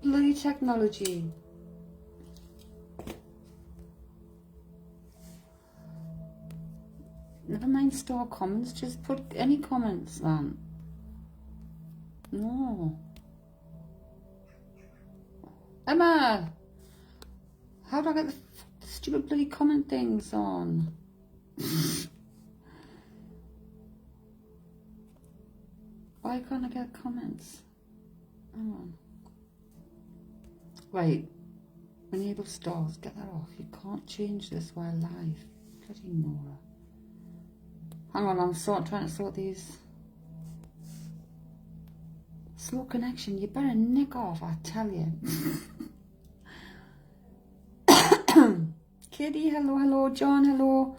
bloody technology. Never mind store comments, just put any comments then. No. Emma! How do I get the stupid bloody comment things on? Why can't I get comments? Hang on. Right. Enable stars. Get that off. You can't change this while live. Bloody Nora. Hang on, I'm trying to sort these. Slow connection. You better nick off, I tell you. Katie, hello, hello. John, hello.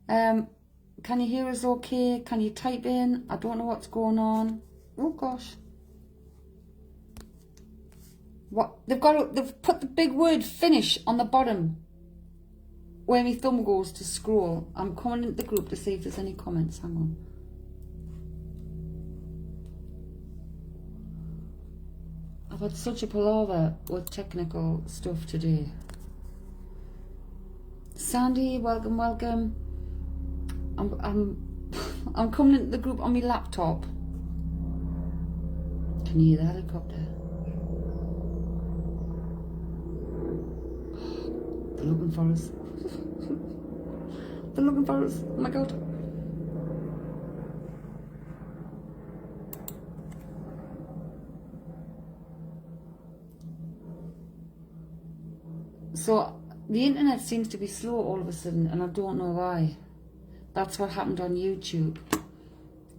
Can you hear us okay? Can you type in? I don't know what's going on. Oh gosh. What they've put the big word finish on the bottom where my thumb goes to scroll. I'm coming into the group to see if there's any comments. Hang on. I've had such a palaver with technical stuff today. Sandy, welcome, welcome. I'm coming into the group on my laptop. Can you hear the helicopter? They're looking for us. They're looking for us. Oh my god. So the internet seems to be slow all of a sudden, and I don't know why. That's what happened on YouTube,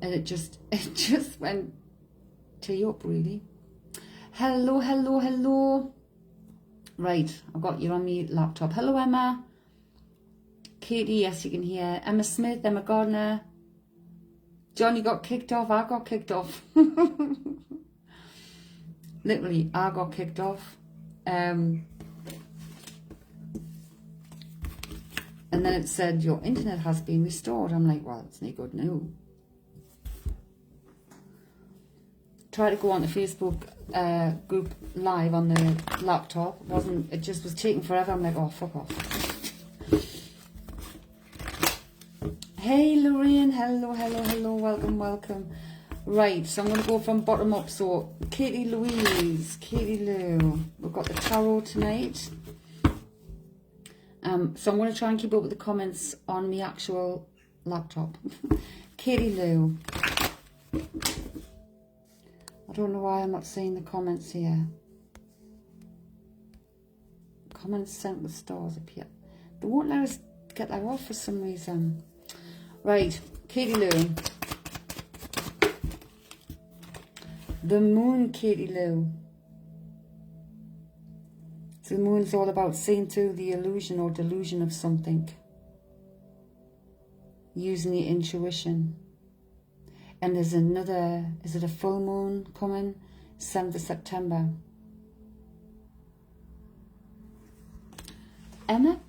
and it just went tee up really. Hello, hello, hello. Right, I've got you on my laptop. Hello, Emma. Katie, yes, you can hear. Emma Smith, Emma Gardner. Johnny got kicked off. I got kicked off. Literally, I got kicked off. And then it said, your internet has been restored. I'm like, well, it's no good now. Try to go on the Facebook group live on the laptop. It just was taking forever. I'm like, oh, fuck off. Hey, Lorraine. Hello, hello, hello. Welcome, welcome. Right, so I'm going to go from bottom up. So, Katie Louise, Katie Lou. We've got the tarot tonight. So I'm going to try and keep up with the comments on the actual laptop. Katie Lou. I don't know why I'm not seeing the comments here. Comments sent with stars appear. They won't let us get that off for some reason. Right, Katie Lou. The moon, Katie Lou. So the moon's all about seeing through the illusion or delusion of something. Using your intuition. And there's another, is it a full moon coming? 7th of September. Emma?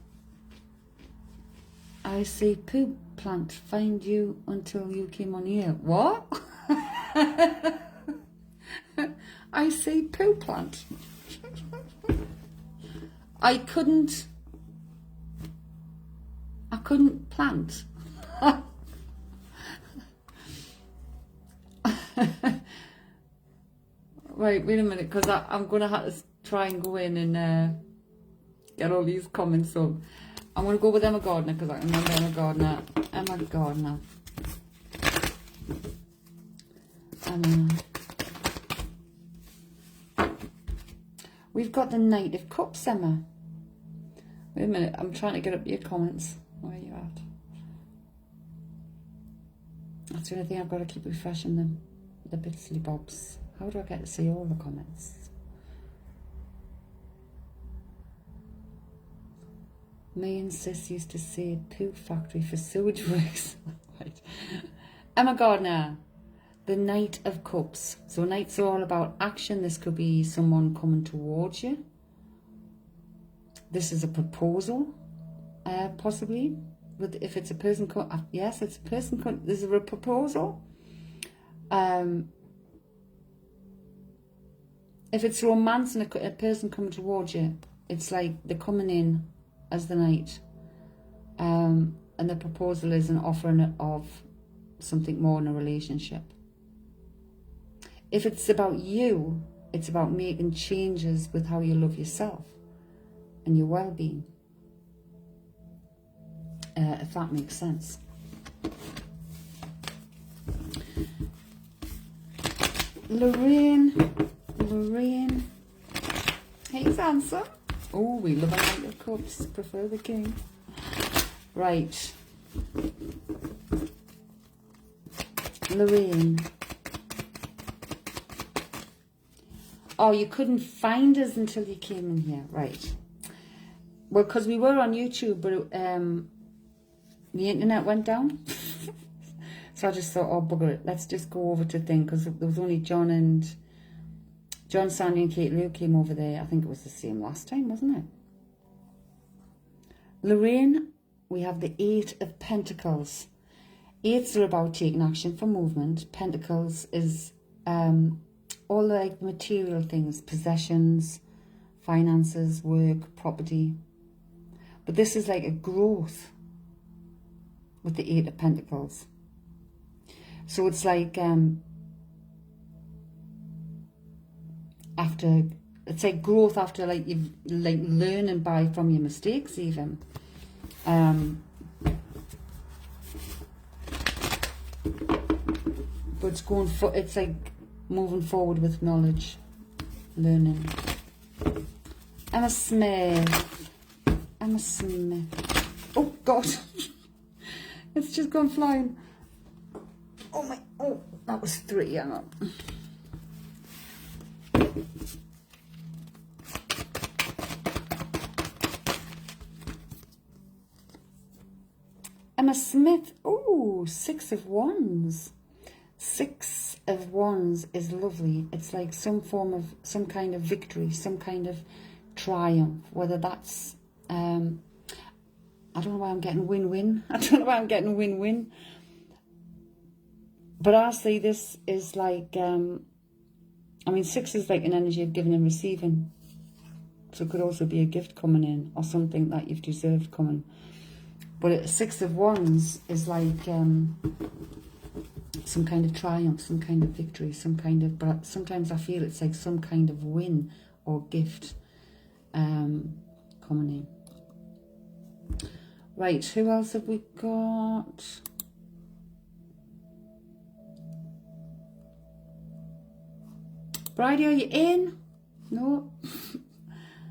I say poop plant, find you until you came on here. What? I say poo plant. I couldn't plant. Right, wait a minute, because I'm going to have to try and go in and get all these comments up. I'm going to go with Emma Gardner, because I remember Emma Gardner. Emma Gardner. We've got the Knight of Cups, Emma. Wait a minute, I'm trying to get up your comments. Where are you at? That's the only thing I've got to keep refreshing them. The bitsly bobs. How do I get to see all the comments? Me and Sis used to say poo factory for sewage works. Right. Emma Gardner, the Knight of Cups. So knights are all about action. This could be someone coming towards you. This is a proposal, possibly. But if it's a person, yes, it's a person. There's a If it's romance and a person coming towards you, it's like they're coming in as the knight. And the proposal is an offering of something more in a relationship. If it's about you, it's about making changes with how you love yourself and your well-being. If that makes sense. Lorraine. He's handsome. Oh, we love a knight of cups. Prefer the king. Right. Lorraine. Oh, you couldn't find us until you came in here. Right. Well, because we were on YouTube, but the internet went down. So I just thought, oh, bugger it. Let's just go over to thing, because there was only John, Sandy and Kate Lou came over there. I think it was the same last time, wasn't it? Lorraine, we have the 8 of Pentacles. 8s are about taking action for movement. Pentacles is all like material things, possessions, finances, work, property. But this is like a growth with the 8 of Pentacles. So it's like it's like growth after like you've like learning by from your mistakes even. But it's like moving forward with knowledge, learning. Emma Smith. Oh God. It's just gone flying. Oh, that was 3, hang on. Emma Smith, oh, 6 of Wands. 6 of Wands is lovely. It's like some kind of victory, some kind of triumph, whether that's, I don't know why I'm getting win-win. But I see this is like, 6 is like an energy of giving and receiving. So it could also be a gift coming in or something that you've deserved coming. But 6 of Wands is like some kind of triumph, some kind of victory, but sometimes I feel it's like some kind of win or gift coming in. Right, who else have we got? Bridie, are you in? No.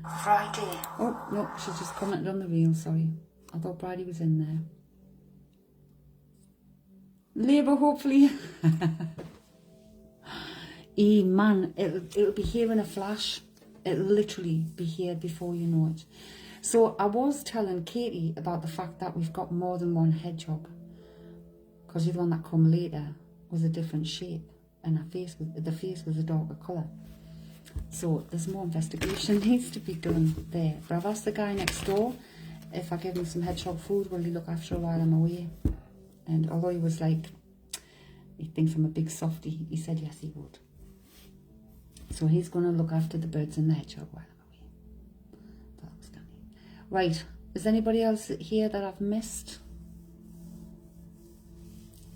Bridie. Oh, no, she's just commented on the reel, sorry. I thought Bridie was in there. Labour, hopefully. Man, it'll be here in a flash. It'll literally be here before you know it. So I was telling Katie about the fact that we've got more than one hedgehog. Because the one that come later was a different shape. And the face was a darker colour. So there's more investigation needs to be done there. But I've asked the guy next door if I give him some hedgehog food, will he look after her while I'm away? And although he was like, he thinks I'm a big softie, he said yes he would. So he's going to look after the birds and the hedgehog while I'm away. That was funny. Right, is anybody else here that I've missed?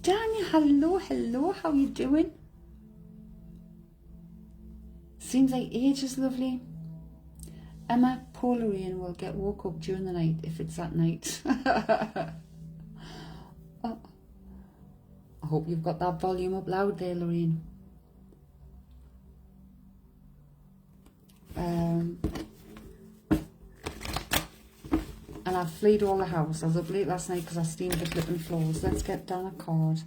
Daniel, hello, how you doing? Seems like age is lovely. Emma, Polarian will get woke up during the night if it's at night. Oh, I hope you've got that volume up loud there, Lorraine. And I've flayed all the house. I was up late last night because I steamed the flipping floors. Let's get down a card.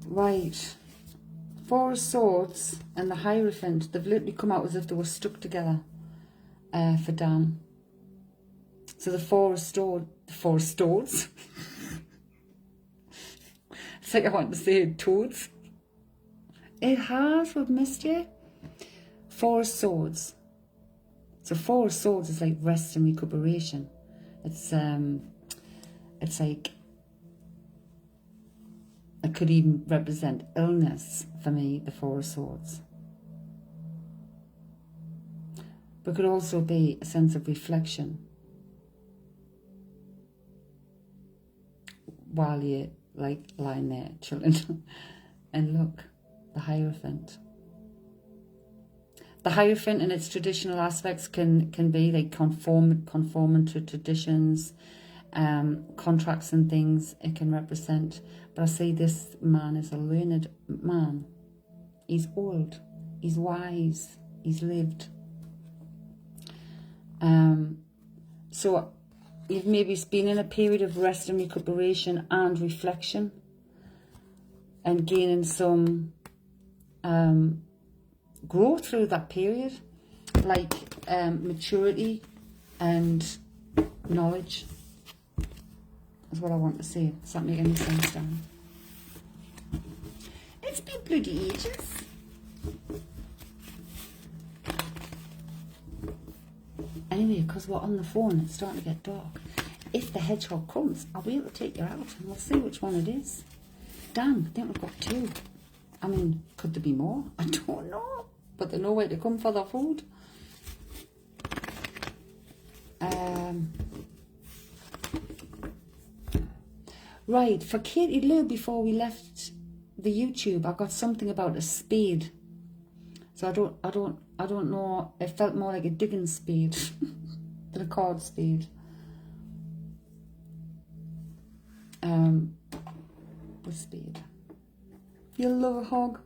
Right. 4 of Swords and the Hierophant. They've literally come out as if they were stuck together for Dan. So the 4 of Swords. It's like I want to say toads. It has, we've missed you. 4 of Swords. So 4 of Swords is like rest and recuperation. It's It's like, it could even represent illness for me, the Four of Swords. But it could also be a sense of reflection while you're like lying there chilling. And look, the Hierophant. The Hierophant in its traditional aspects can be like conforming to traditions, contracts and things it can represent. But I see this man as a learned man. He's old, he's wise, he's lived. So you've maybe been in a period of rest and recuperation and reflection, and gaining some growth through that period, like maturity and knowledge is what I want to say. Does that make any sense, Dan? It's been bloody ages. Anyway, because we're on the phone, it's starting to get dark. If the hedgehog comes, I'll be able to take you out and we'll see which one it is. Dan, I think we've got 2. I mean, could there be more? I don't know. But they know where to come for their food. Right, for Katie Lou, before we left the YouTube, I got something about a spade. So I don't know. It felt more like a digging spade than a card spade. With spade. You'll love a hog.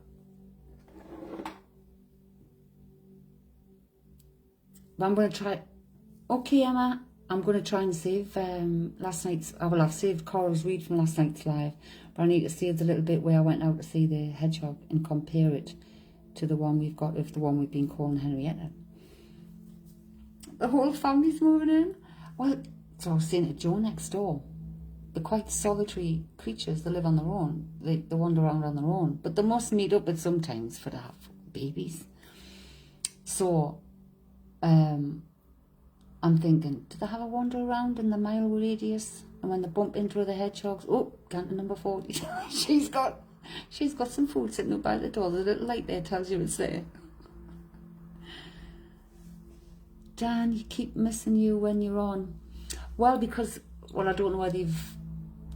But I'm going to try. Okay, Emma. I'm going to try and save last night's. Well, I've saved Cora's read from last night's live, but I need to save the little bit where I went out to see the hedgehog and compare it to the one we've got of the one we've been calling Henrietta. The whole family's moving in. Well, so I was saying to Joe next door, they're quite solitary creatures. They live on their own. They wander around on their own, but they must meet up at some times for to have babies. So, I'm thinking, do they have a wander around in the mile radius? And when they bump into the hedgehogs, oh, down to number 40. She's got some food sitting up by the door. The little light there tells you it's there. Dan, you keep missing you when you're on. Well, because, I don't know whether you've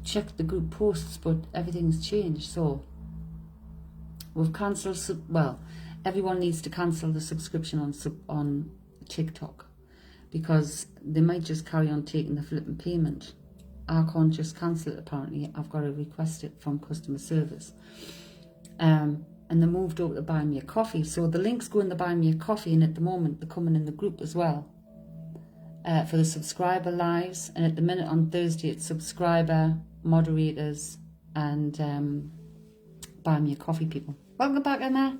checked the group posts, but everything's changed. So we've cancelled, everyone needs to cancel the subscription on TikTok, because they might just carry on taking the flipping payment. I can't just cancel it, apparently. I've got to request it from customer service. And they moved over to Buy Me a Coffee. So the links go in the Buy Me a Coffee, and at the moment they're coming in the group as well. For the subscriber lives. And at the minute on Thursday it's subscriber, moderators, and Buy Me a Coffee people. Welcome back, Emma.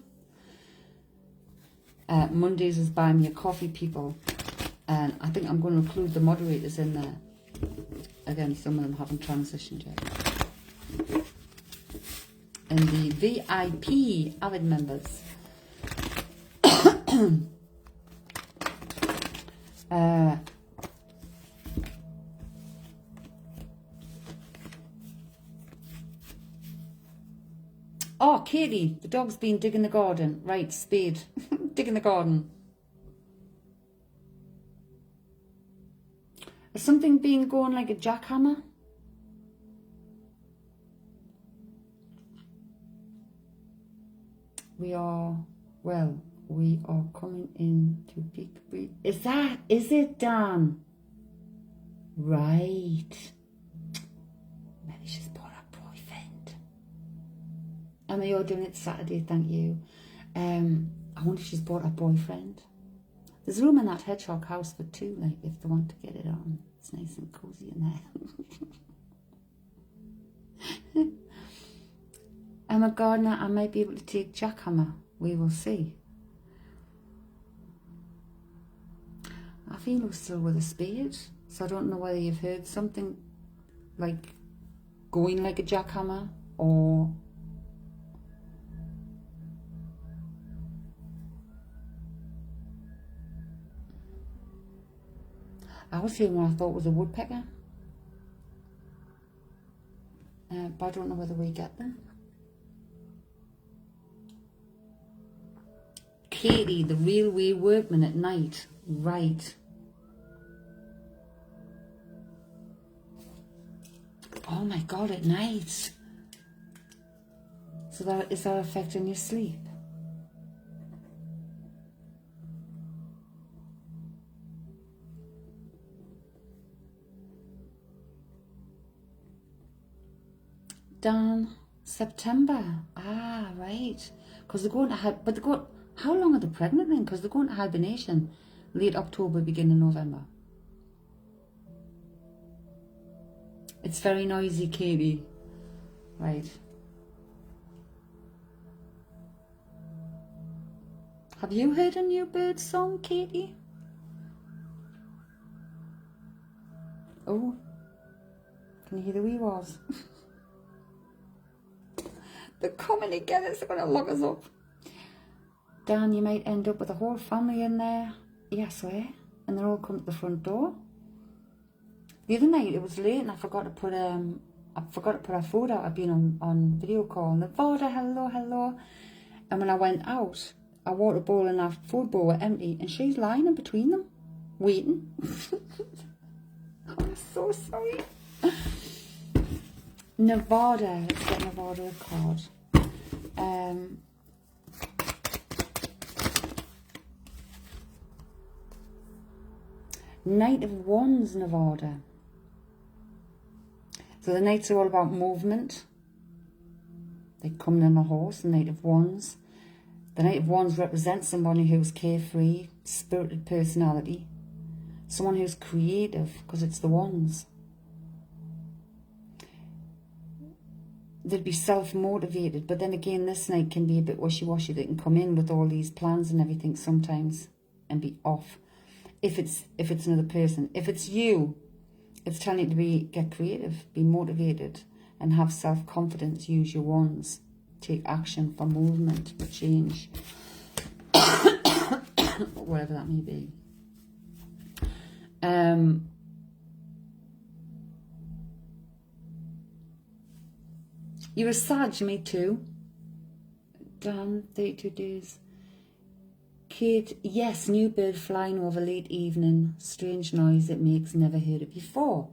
Mondays is Buy Me a Coffee people. And I think I'm going to include the moderators in there. Again, some of them haven't transitioned yet. And the VIP Avid members. Oh, Katie, the dog's been digging the garden. Right, spade. Digging the garden. Has something been going like a jackhammer? We are coming in to peak breed. Is it, Dan? Right. Maybe she's bought a boyfriend. Emma, you're doing it Saturday, thank you. I wonder if she's bought a boyfriend. There's room in that hedgehog house for 2, like, if they want to get it on. It's nice and cozy in there. I'm a gardener. I might be able to take jackhammer. We will see. I feel we're still with a spade, so I don't know whether you've heard something like going like a jackhammer or... I was hearing what I thought was a woodpecker. but I don't know whether we get them. Katie, the railway workman at night. Right. Oh my God, at night. So is that affecting your sleep? Dan, September. Ah, right. Because they're going to how long are they pregnant then? Because they're going to hibernation late October, beginning November. It's very noisy, Katie. Right. Have you heard a new bird song, Katie? Oh, can you hear the wee ones? They're coming to get us, they're going to lock us up. Dan, you might end up with a whole family in there. Yes, swear. And they're all come to the front door. The other night, it was late and I forgot to put our food out. I'd been on video call. And the Vada, hello, hello. And when I went out, our water bowl and our food bowl were empty. And she's lying in between them, waiting. I'm so sorry. Nevada, let's get Nevada a card. Knight of Wands, Nevada. So the Knights are all about movement. They come on a horse, the Knight of Wands. The Knight of Wands represents somebody who's carefree, spirited personality. Someone who's creative, because it's the Wands. They'd be self-motivated, but then again, this Knight can be a bit wishy-washy. They can come in with all these plans and everything sometimes and be off. If it's another person. If it's you, it's telling you to get creative, be motivated, and have self-confidence. Use your wands. Take action for movement, for change. Whatever that may be. You're a Sag, me too. Dan, 32 days. Kate, yes, new bird flying over late evening. Strange noise it makes, never heard it before.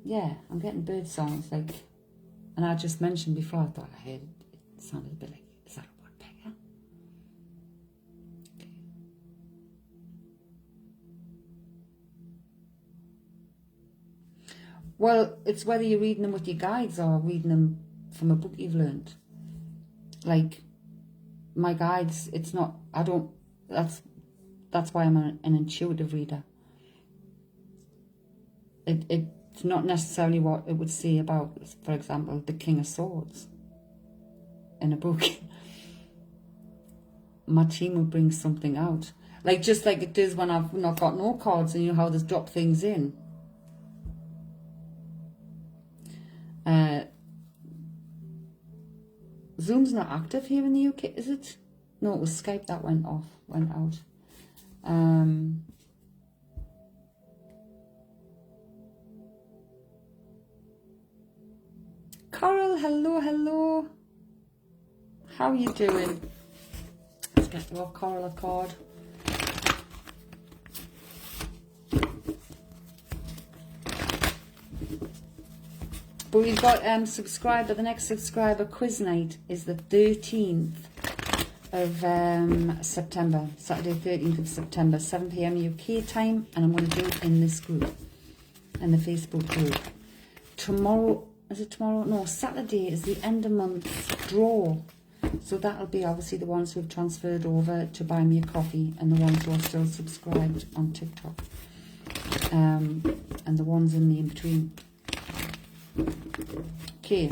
Yeah, I'm getting bird songs like, and I just mentioned before, I thought I heard it, it sounded a bit like, is that a woodpecker? Okay. Well, it's whether you're reading them with your guides or reading them from a book you've learned. Like, my guides, it's not, that's why I'm an intuitive reader. It's not necessarily what it would say about, for example, the King of Swords in a book. My team would bring something out. Like, just like it does when I've not got no cards and you know how there's dropped things in. Zoom's not active here in the UK, is it? No, it was Skype that went out. Coral, hello. How are you doing? Let's get your Coral a card. But we've got subscriber, the next subscriber quiz night is the 13th of September, Saturday 13th of September, 7 PM UK time, and I'm going to do it in this group, in the Facebook group. Tomorrow, is it tomorrow? No, Saturday is the end of month draw. So that'll be obviously the ones who've transferred over to buy me a coffee and the ones who are still subscribed on TikTok. And the ones in the in-between. Okay.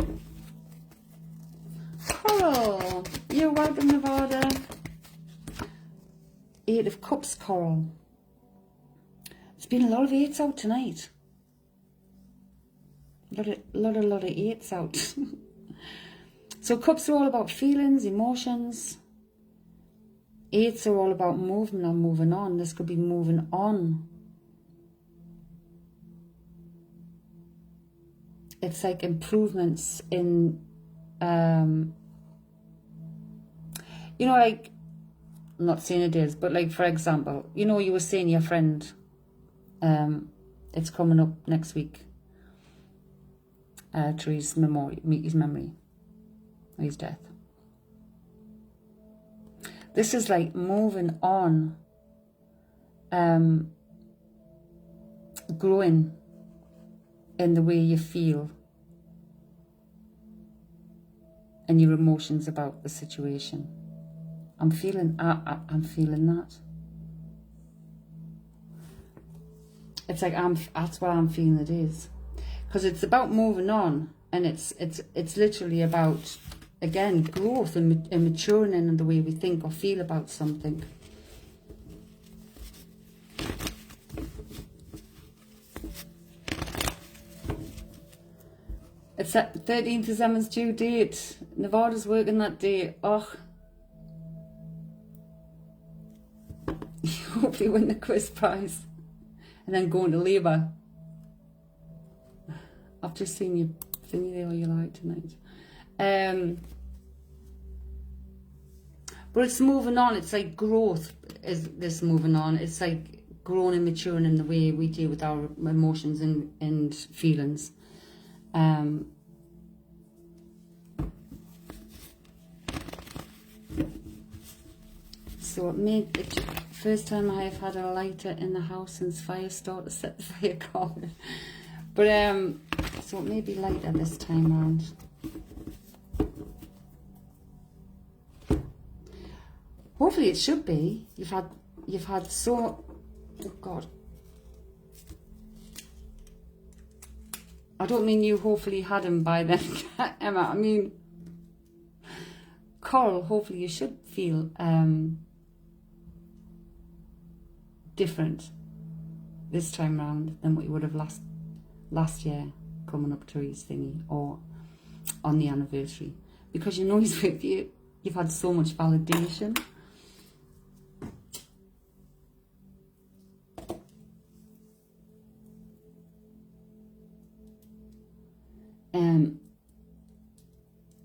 Coral. You're welcome, Nevada. 8 of Cups, Coral. There's been a lot of 8s out tonight. A lot of 8s out. So Cups are all about feelings, emotions. 8s are all about movement and moving on. This could be moving on. it's like improvements in, you know, like, I'm not saying it is, but like, for example, you know, you were saying your friend, it's coming up next week, to his memory, his death. This is like moving on, growing in the way you feel and your emotions about the situation. I'm feeling that. It's like that's what I'm feeling it is, because it's about moving on, and it's literally about, again, growth and maturing in the way we think or feel about something. It's that 13th of December's due date. Nevada's working that day. Oh, you hopefully win the quiz prize and then go into labour. I've just seen you thingy there, you like tonight. But it's moving on. It's like growth is this moving on. It's like growing and maturing in the way we deal with our emotions and feelings. So it made the first time I have had a lighter in the house since fire started to set the fire going. But so it may be lighter this time around. Hopefully it should be. You've had so, oh God. I don't mean you hopefully had him by then, Emma. I mean, Coral, hopefully you should feel different this time round than what you would have last year coming up to his thingy or on the anniversary, because you know he's with you. You've had so much validation.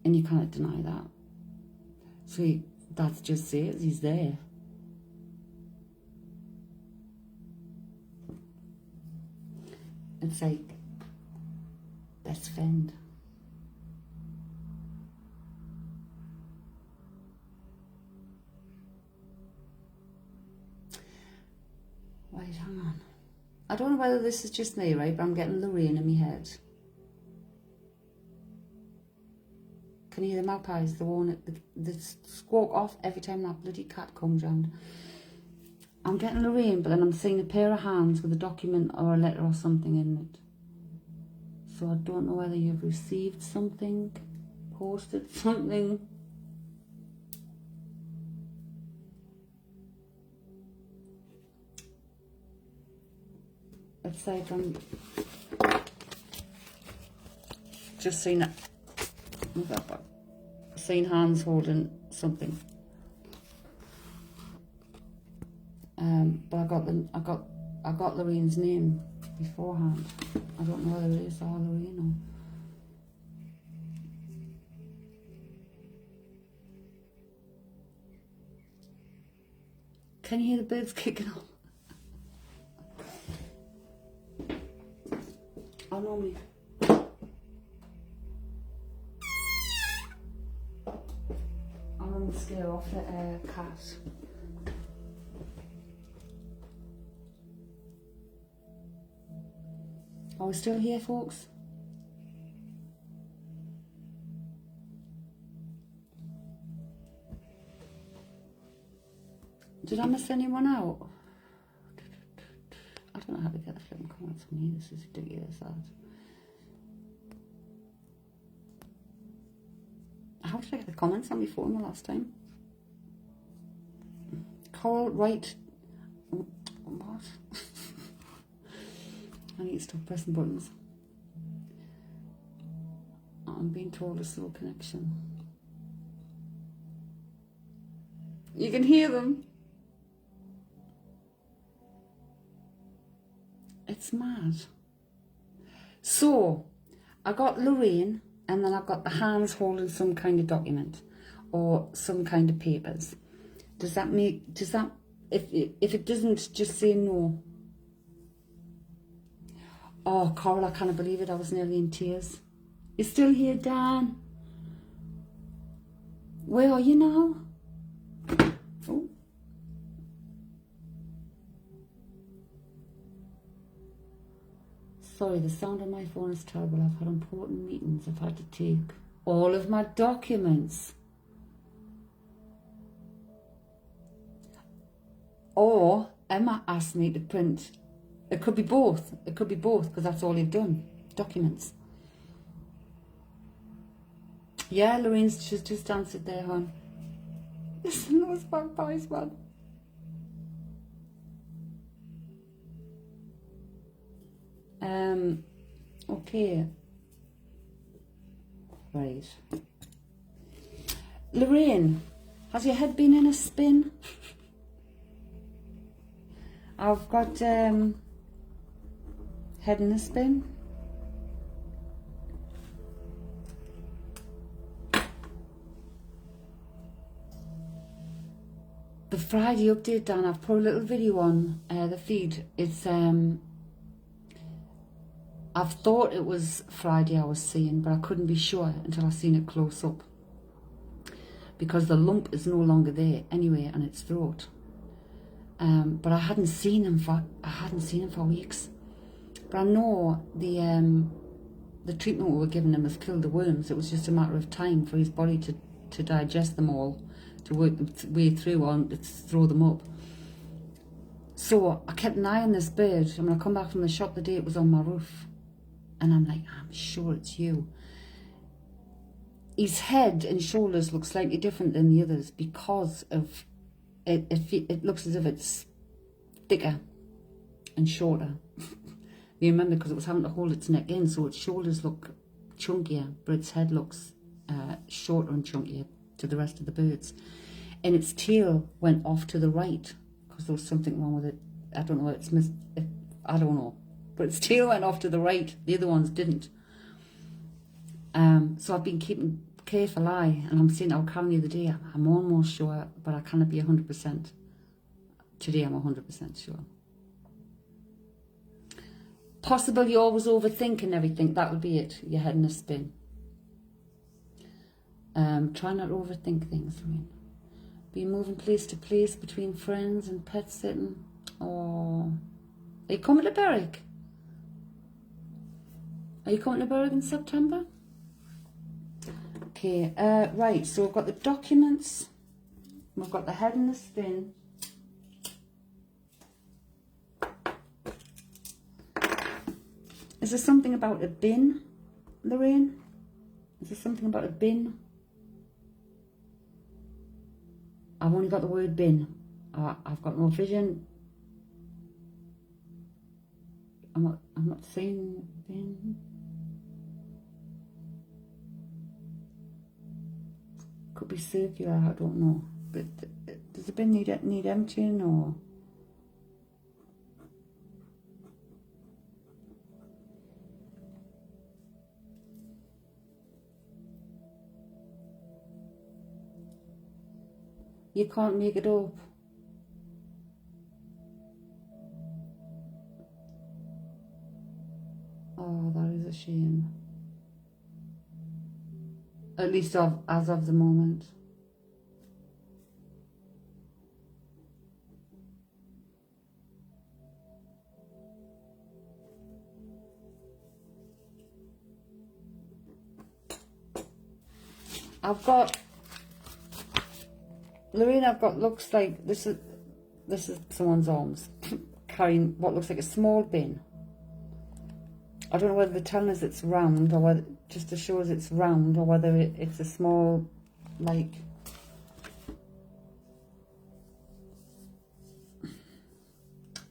And you can't deny that. So that's just it, he's there. It's like best friend. Right, hang on. I don't know whether this is just me, right, but I'm getting Lorraine in my head. Can you hear the magpies? The one that squawk off every time that bloody cat comes round. I'm getting Lorraine, but then I'm seeing a pair of hands with a document or a letter or something in it. So I don't know whether you've received something, posted something. It's like I'm just seeing it. Move that back. Seeing hands holding something. But I got Lorraine's name beforehand. I don't know whether it is our Lorraine or. Can you hear the birds kicking off? I normally. I'm going to scare off the cat. Are we still here, folks? Did I miss anyone out? I don't know how to get the flipping comments on here. This is ridiculous, that. How did I get the comments on my phone the last time? Coral, right. What? I need to stop pressing buttons. I'm being told a slow connection. You can hear them. It's mad. So, I got Lorraine, and then I got the hands holding some kind of document or some kind of papers. Does that, if it doesn't, just say no. Oh, Coral, I can't believe it. I was nearly in tears. You're still here, Dan? Where are you now? Oh. Sorry, the sound on my phone is terrible. I've had important meetings. I've had to take all of my documents. Or Emma asked me to print. It could be both. It could be both, because that's all you've done. Documents. Yeah, Lorraine's, she's just answered there, hon. Listen, those vampires, man. Okay. Right. Lorraine, has your head been in a spin? I've got head in a spin. The Friday update, Dan, I've put a little video on the feed. It's I've thought it was Friday I was seeing, but I couldn't be sure until I seen it close up, because the lump is no longer there anyway on its throat. But I hadn't seen him for weeks. But I know the treatment we were giving him has killed the worms. It was just a matter of time for his body to digest them all, to work them way through or to throw them up. So I kept an eye on this bird, and when I come back from the shop the day it was on my roof, and I'm like, I'm sure it's you. His head and shoulders look slightly different than the others because of it looks as if it's thicker and shorter. You remember, because it was having to hold its neck in, so its shoulders look chunkier, but its head looks shorter and chunkier to the rest of the birds. And its tail went off to the right because there was something wrong with it. I don't know, I don't know. But its tail went off to the right, the other ones didn't. So I've been keeping careful eye, and I'm saying, I'll count the other day, I'm almost sure, but I cannot be 100%. Today I'm 100% sure. Possible you're always overthinking everything, that would be it, your head in a spin. Try not to overthink things, I mean. Be moving place to place between friends and pet sitting. Or are you coming to Berwick? Are you coming to Berwick in September? Okay, right, so we've got the documents, we've got the head in the spin. Is there something about a bin, Lorraine? Is there something about a bin? I've only got the word bin. I've got no vision. I'm not saying bin. Could be circular, I don't know. But does the bin need emptying, or? You can't make it up. Oh, that is a shame. At least as of the moment. I've got, Lorraine, looks like, this is someone's arms carrying what looks like a small bin. I don't know whether they're telling us it's round, or whether just to show us it's round, or whether it's a small, like,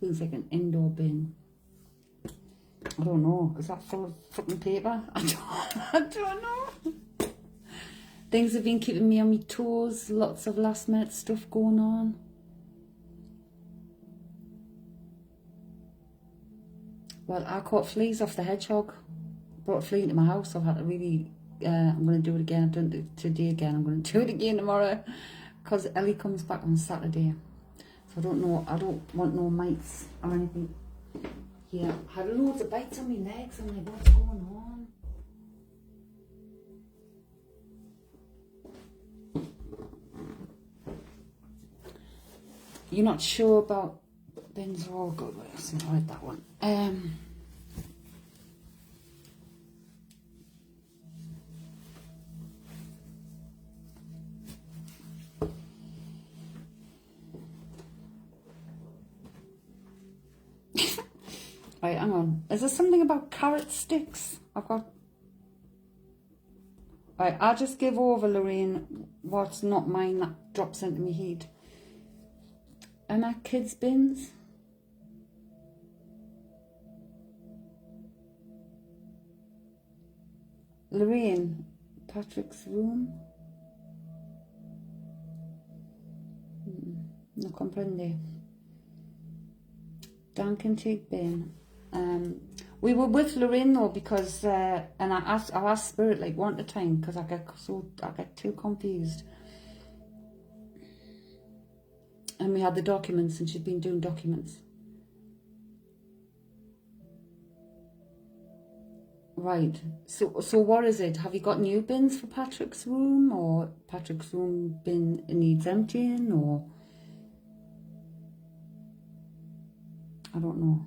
looks like an indoor bin. I don't know. Is that full of fucking paper? I don't know. Things have been keeping me on my toes. Lots of last minute stuff going on. Well, I caught fleas off the hedgehog brought a flea into my house, so I've had to really, I'm going to do it again. I've done it today again. I'm going to do it again tomorrow because Ellie comes back on Saturday. So I don't want no mites or anything. Yeah, I had loads of bites on my legs. I'm like, what's going on? You're not sure about bins are all good. Wait, I haven't read that one. Right, hang on. Is there something about carrot sticks? I've got... Right, I'll just give over, Lorraine, what's not mine that drops into my head. Am I kids' bins? Lorraine, Patrick's room? No comprende. Duncan take bin. We were with Lorraine though because and I asked Spirit like one at a time because I get too confused. And we had the documents and she'd been doing documents. Right. So what is it? Have you got new bins for Patrick's room, or Patrick's room bin needs emptying, or I don't know.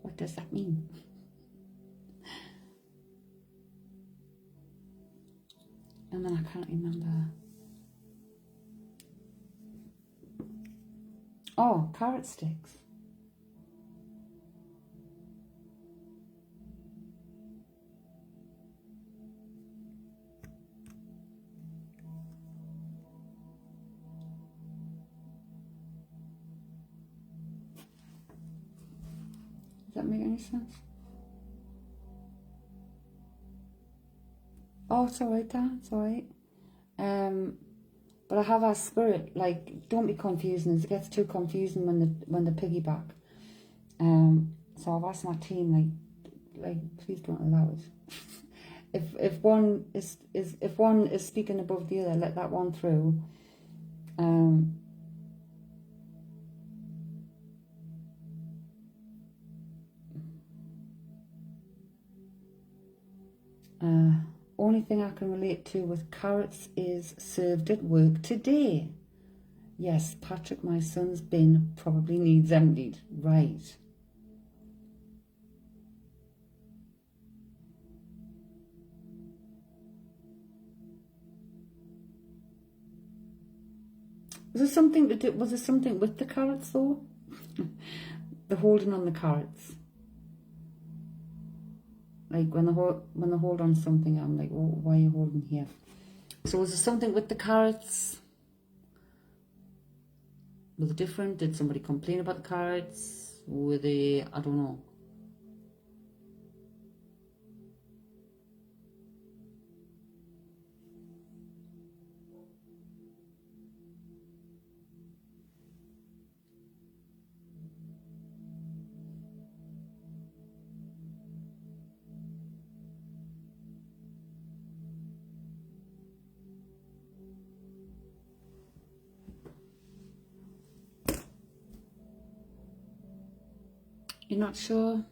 What does that mean? And then I can't remember. Oh, carrot sticks. Does that make any sense? Oh, it's alright, Dan. It's alright. But I have asked Spirit, like, don't be confusing. It gets too confusing when the piggyback. So I've asked my team, like, please don't allow it. If one is speaking above the other, let that one through. Only thing I can relate to with carrots is served at work today. Yes, Patrick, my son's bin probably needs emptied. Right. Was there something to do, was there something with the carrots though? The holding on the carrots. Like when they hold on something, I'm like, oh, why are you holding here? So was there something with the carrots? Was it different? Did somebody complain about the carrots? Were they, I don't know. You're not sure?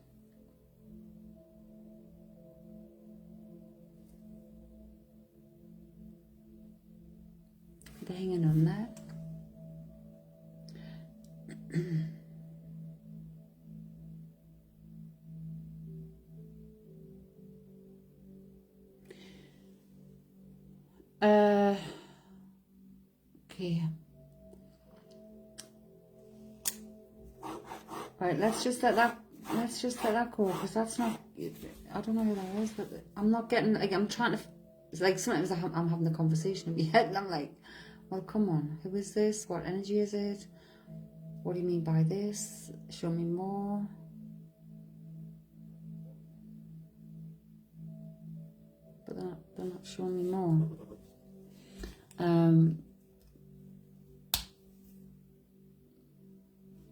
They're hanging on there. Okay. Right, let's just let that go, because that's not, I don't know who that is, but I'm not getting, like, I'm trying to, it's like sometimes I'm having the conversation in my head and I'm like, well, come on, who is this? What energy is it? What do you mean by this? Show me more. But they're not showing me more.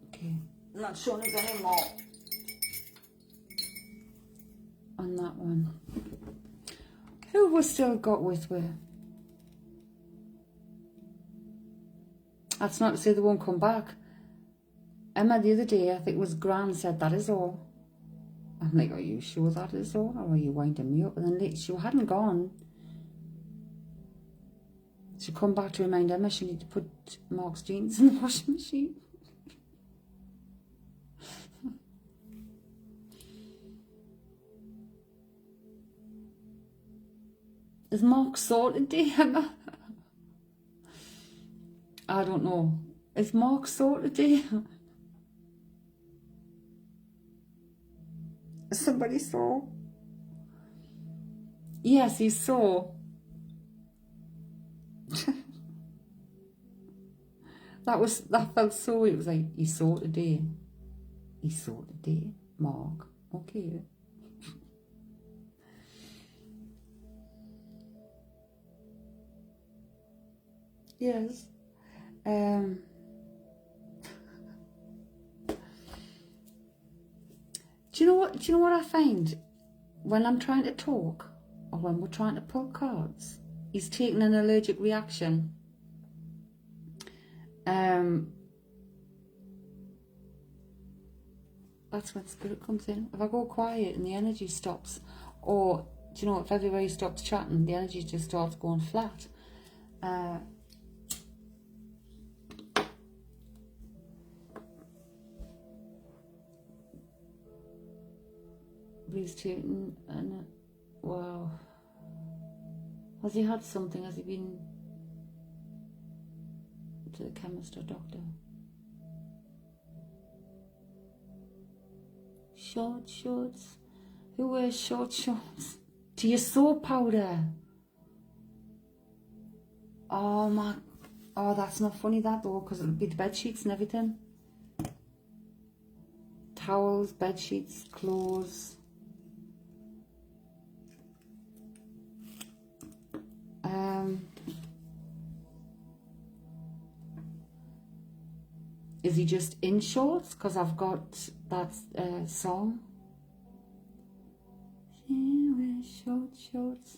Okay, I'm not showing us any more. on that one. Who was still got with me? That's not to say they won't come back. Emma the other day, I think it was Gran, said that is all. I'm like, are you sure that is all? Or are you winding me up? And then she hadn't gone. She come back to remind Emma she need to put Mark's jeans in the washing machine. Is Mark sorted, dear Emma? I don't know. Is Mark sorted, dear? Somebody saw. Yes, he saw. That felt so. It was like, he saw today. He saw today, Mark. Okay. Yes. Do you know what? Do you know what I find when I'm trying to talk, or when we're trying to pull cards? He's taking an allergic reaction. That's when spirit comes in. If I go quiet and the energy stops, or do you know, if everybody stops chatting, the energy just starts going flat. He's taking, and wow. Has he had something? Has he been to the chemist or doctor? Short shorts. Who wears short shorts? To your soap powder. Oh my. Oh, that's not funny that though, because it'll be the bed sheets and everything. Towels, bed sheets, clothes. Is he just in shorts? Because I've got that song. She wears short shorts.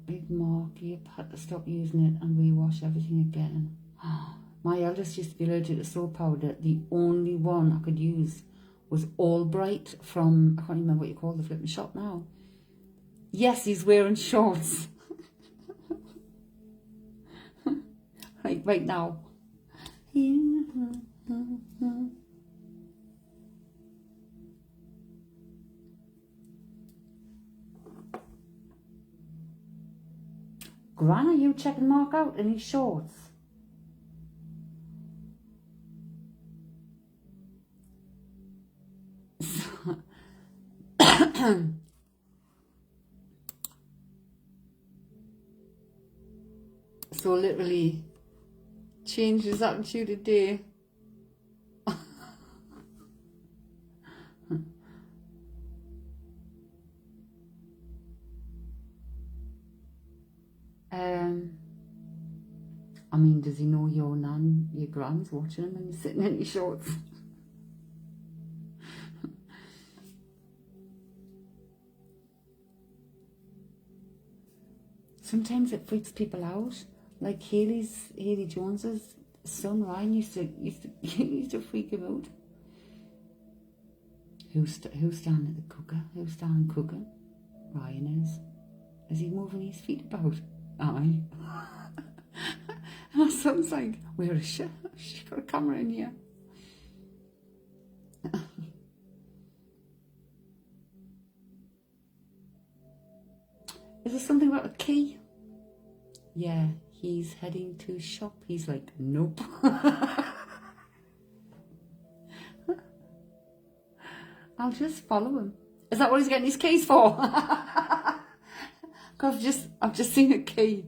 Big Mark, yep, had to stop using it and rewash everything again. My eldest used to be allergic to soap powder. The only one I could use was Albright from, I can't remember what you call the flipping shop now. Yes, he's wearing shorts. right now. Gran, are you checking Mark out in his shorts? So literally changed his attitude today. I mean, does he know your nan, your gran's watching him and he's sitting in his shorts? Sometimes it freaks people out. Like Haley Jones's son Ryan used to freak him out. Who's standing at the cooker? Who's standing cooking? Ryan is. Is he moving his feet about? Aye. And my son's like, where is she? She's got a camera in here. Is there something about a key? Yeah, he's heading to shop. He's like, nope. I'll just follow him. Is that what he's getting his keys for? Cause I've just seen a key.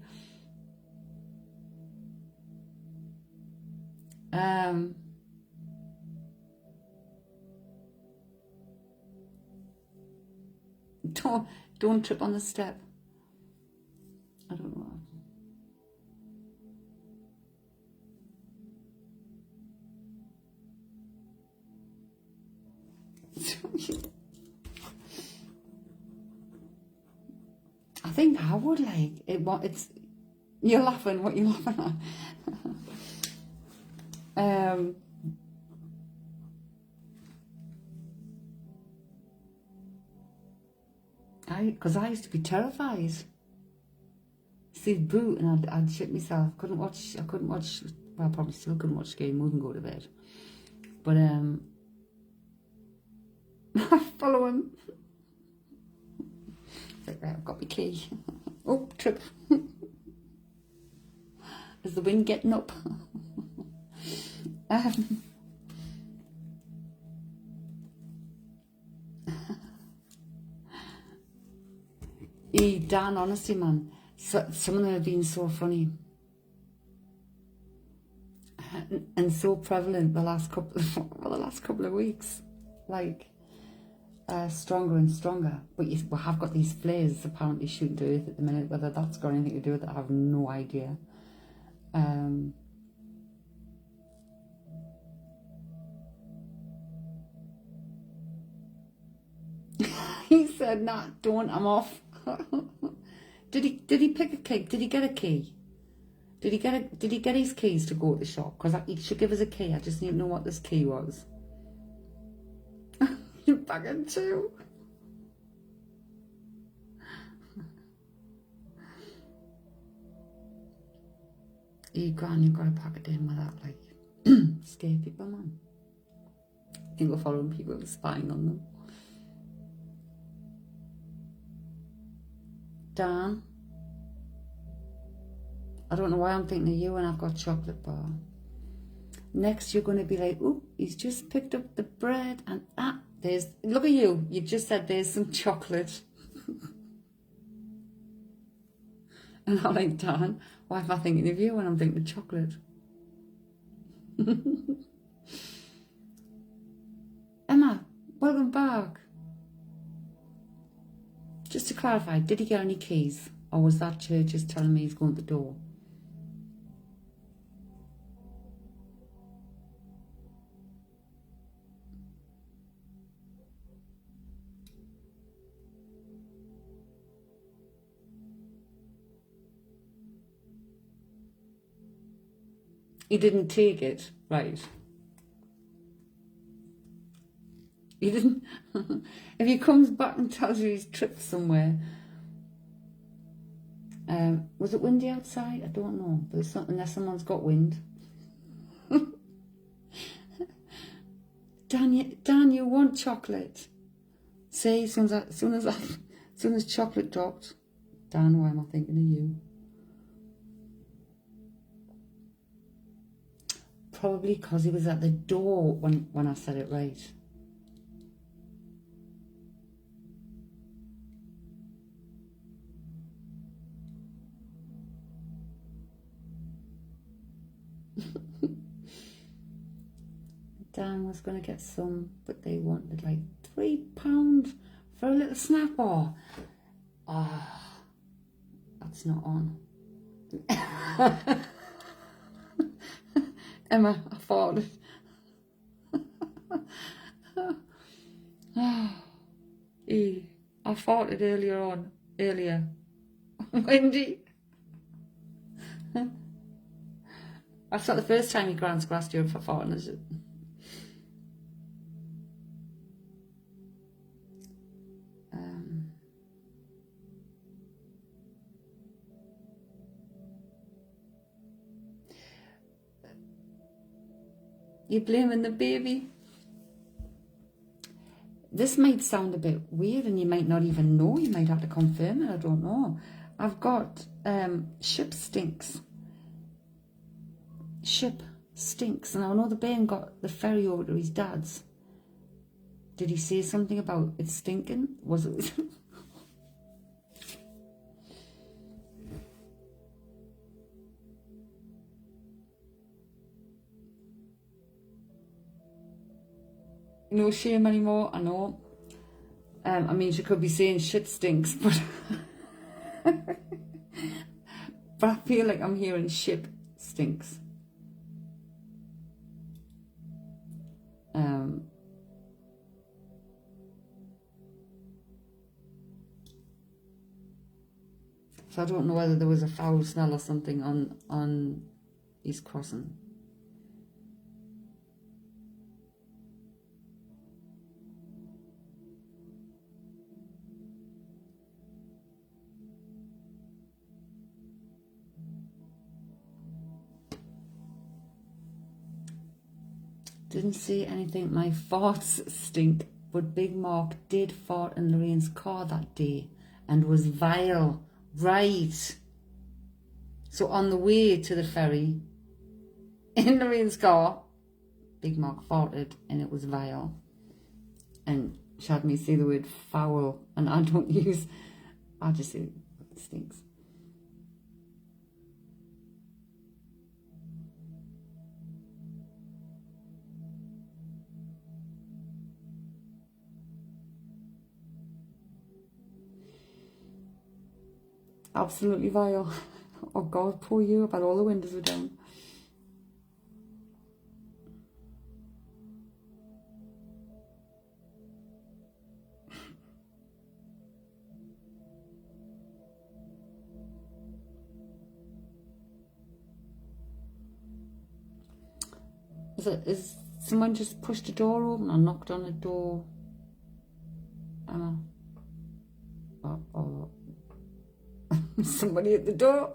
don't trip on the step. I don't know. I think I would like it. It's you're laughing. What you laughing at? Because I used to be terrified. See boot, and I'd shit myself. I couldn't watch. Well, I probably still couldn't watch scary movies and go to bed. But I follow him. It's like, right, I've got my key. Oh, trip. Is the wind getting up? Dan, honestly, man, some of them have been so funny and so prevalent the last couple of weeks, like stronger and stronger. But we have got these flares apparently shooting to earth at the minute. Whether that's got anything to do with it, I have no idea. He said, "Nah, don't. I'm off." Did he pick a key? Did he get a key? Did he get his keys to go to the shop? Because he should give us a key. I just need to know what this key was. You're back in two. You've got to pack it in with that, like, scare people, man. I think we're following people, spying on them. Dan, I don't know why I'm thinking of you when I've got chocolate bar. Next, you're going to be like, "Oop, he's just picked up the bread, and look at you. You just said there's some chocolate." And I'm like, "Dan, why am I thinking of you when I'm thinking of chocolate?" Emma, welcome back. Just to clarify, did he get any keys? Or was that church just telling me he's going to the door? He didn't take it, right? He didn't. If he comes back and tells you he's tripped somewhere. Was it windy outside? I don't know. But it's not unless someone's got wind. Dan, you want chocolate? See, as soon as chocolate dropped. Dan, why am I thinking of you? Probably because he was at the door when I said it right. Dan was going to get some, but they wanted like £3 for a little snack bar. That's not on. Emma, I farted. I farted earlier. Wendy. That's not the first time your grand's grassed you up for farting, is it? You're blaming the baby. This might sound a bit weird and you might not even know. You might have to confirm it. I don't know. I've got ship stinks. Ship stinks. And I know the bairn got the ferry over to his dad's. Did he say something about it stinking? Was it? No shame anymore, I know. I mean, she could be saying shit stinks, but but I feel like I'm hearing ship stinks. So I don't know whether there was a foul smell or something on East Crossing. Didn't say anything. My farts stink, but Big Mark did fart in Lorraine's car that day and was vile. Right. So on the way to the ferry, in Lorraine's car, Big Mark farted and it was vile. And she had me say the word foul, and I just say it stinks. Absolutely vile. Oh God, poor you, but all the windows were down. Is someone just pushed the door open or knocked on the door? Somebody at the door.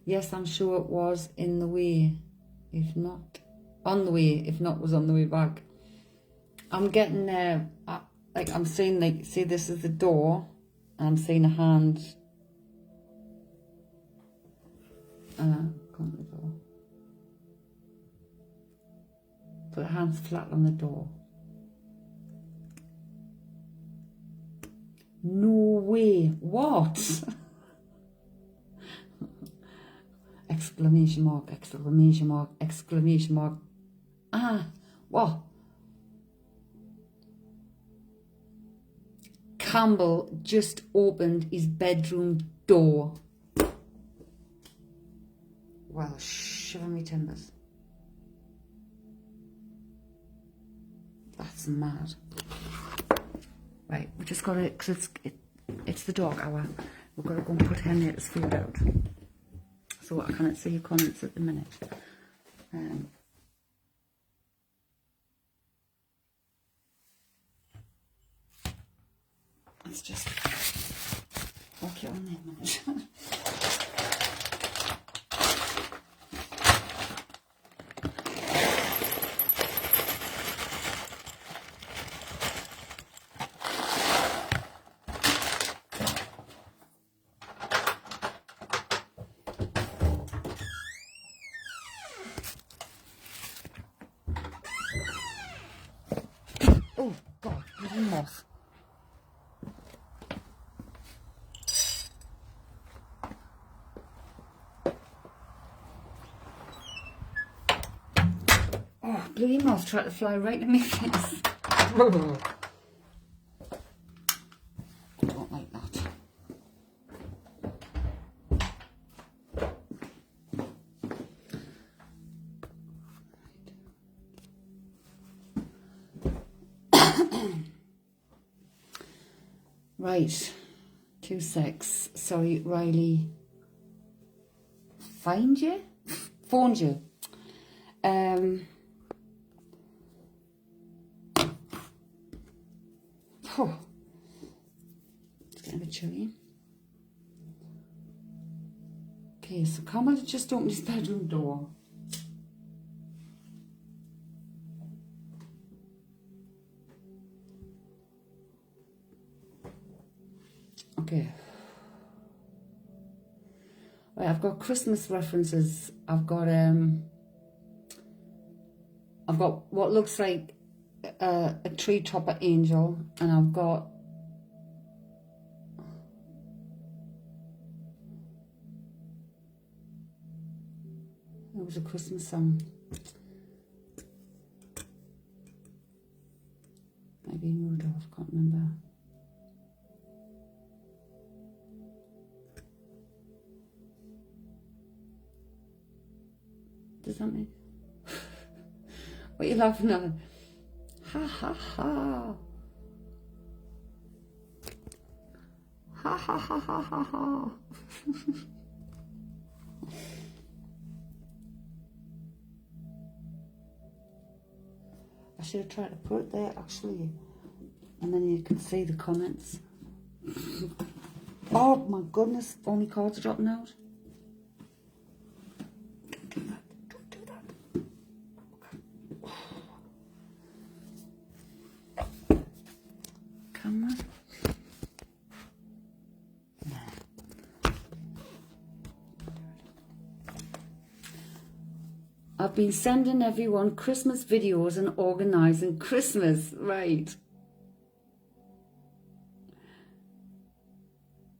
Yes, I'm sure it was in the way. If not, on the way. If not, was on the way back. I'm getting there. I'm seeing, like, see, this is the door. And I'm seeing a hand. Come to the door. Put a hand flat on the door. No way. What? Exclamation mark, exclamation mark, exclamation mark. What? Campbell just opened his bedroom door. Well, shiver me timbers. That's mad. Right, we just got to, because it's the dog hour. We've got to go and put Henrietta's food out. So I cannot see your comments at the minute. Let's just walk it on there a minute. Oh God, bloody moth. Oh, bloody moth tried to fly right in my face. I don't like that. Right, 2-6. Sorry, Riley. Phoned you? It's getting a bit chilly. Okay, so Carmel just opened his bedroom door. Okay. Right, I've got Christmas references. I've got what looks like a tree topper angel, and I've got it was a Christmas song. Maybe Rudolph. Does that make... What are you laughing at? Ha ha ha. Ha ha ha ha ha ha. I should have tried to put it there actually, and then you can see the comments. Oh my goodness, only cards are dropping out. Don't do that, don't do that. Come on. I've been sending everyone Christmas videos and organising Christmas, right?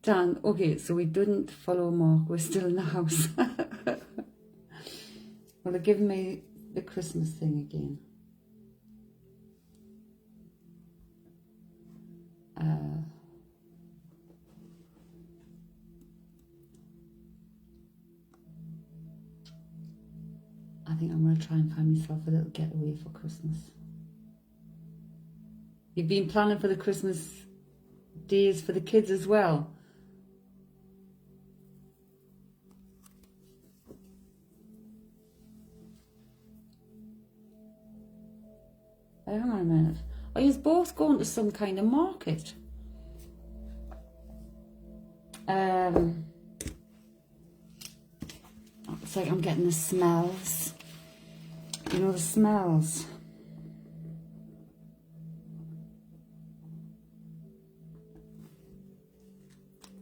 Dan, okay, so we didn't follow Mark, we're still in the house. Well, they're giving me the Christmas thing again. I think I'm going to try and find myself a little getaway for Christmas. You've been planning for the Christmas days for the kids as well? Hang on a minute. Are you both going to some kind of market? It's like I'm getting the smells. You know the smells.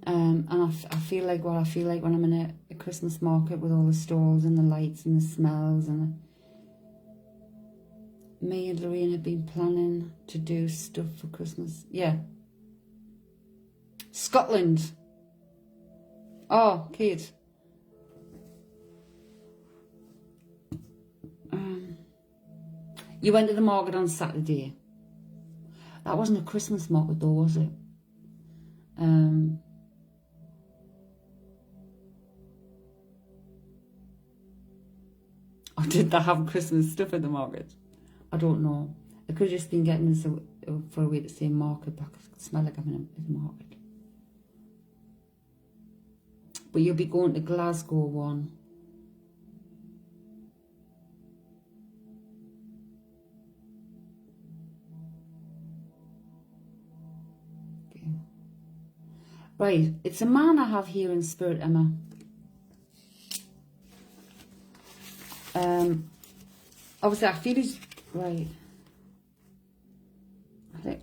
And I feel like what I feel like when I'm in a Christmas market with all the stalls and the lights and the smells. And me and Lorraine have been planning to do stuff for Christmas. Yeah. Scotland. Oh, kid. You went to the market on Saturday. That wasn't a Christmas market though, was it? Or did they have Christmas stuff at the market? I don't know. I could have just been getting this for a way to say market, but I could smell like I'm in a market. But you'll be going to Glasgow one. Okay. Right, it's a man I have here in spirit, Emma. Obviously I feel he's right.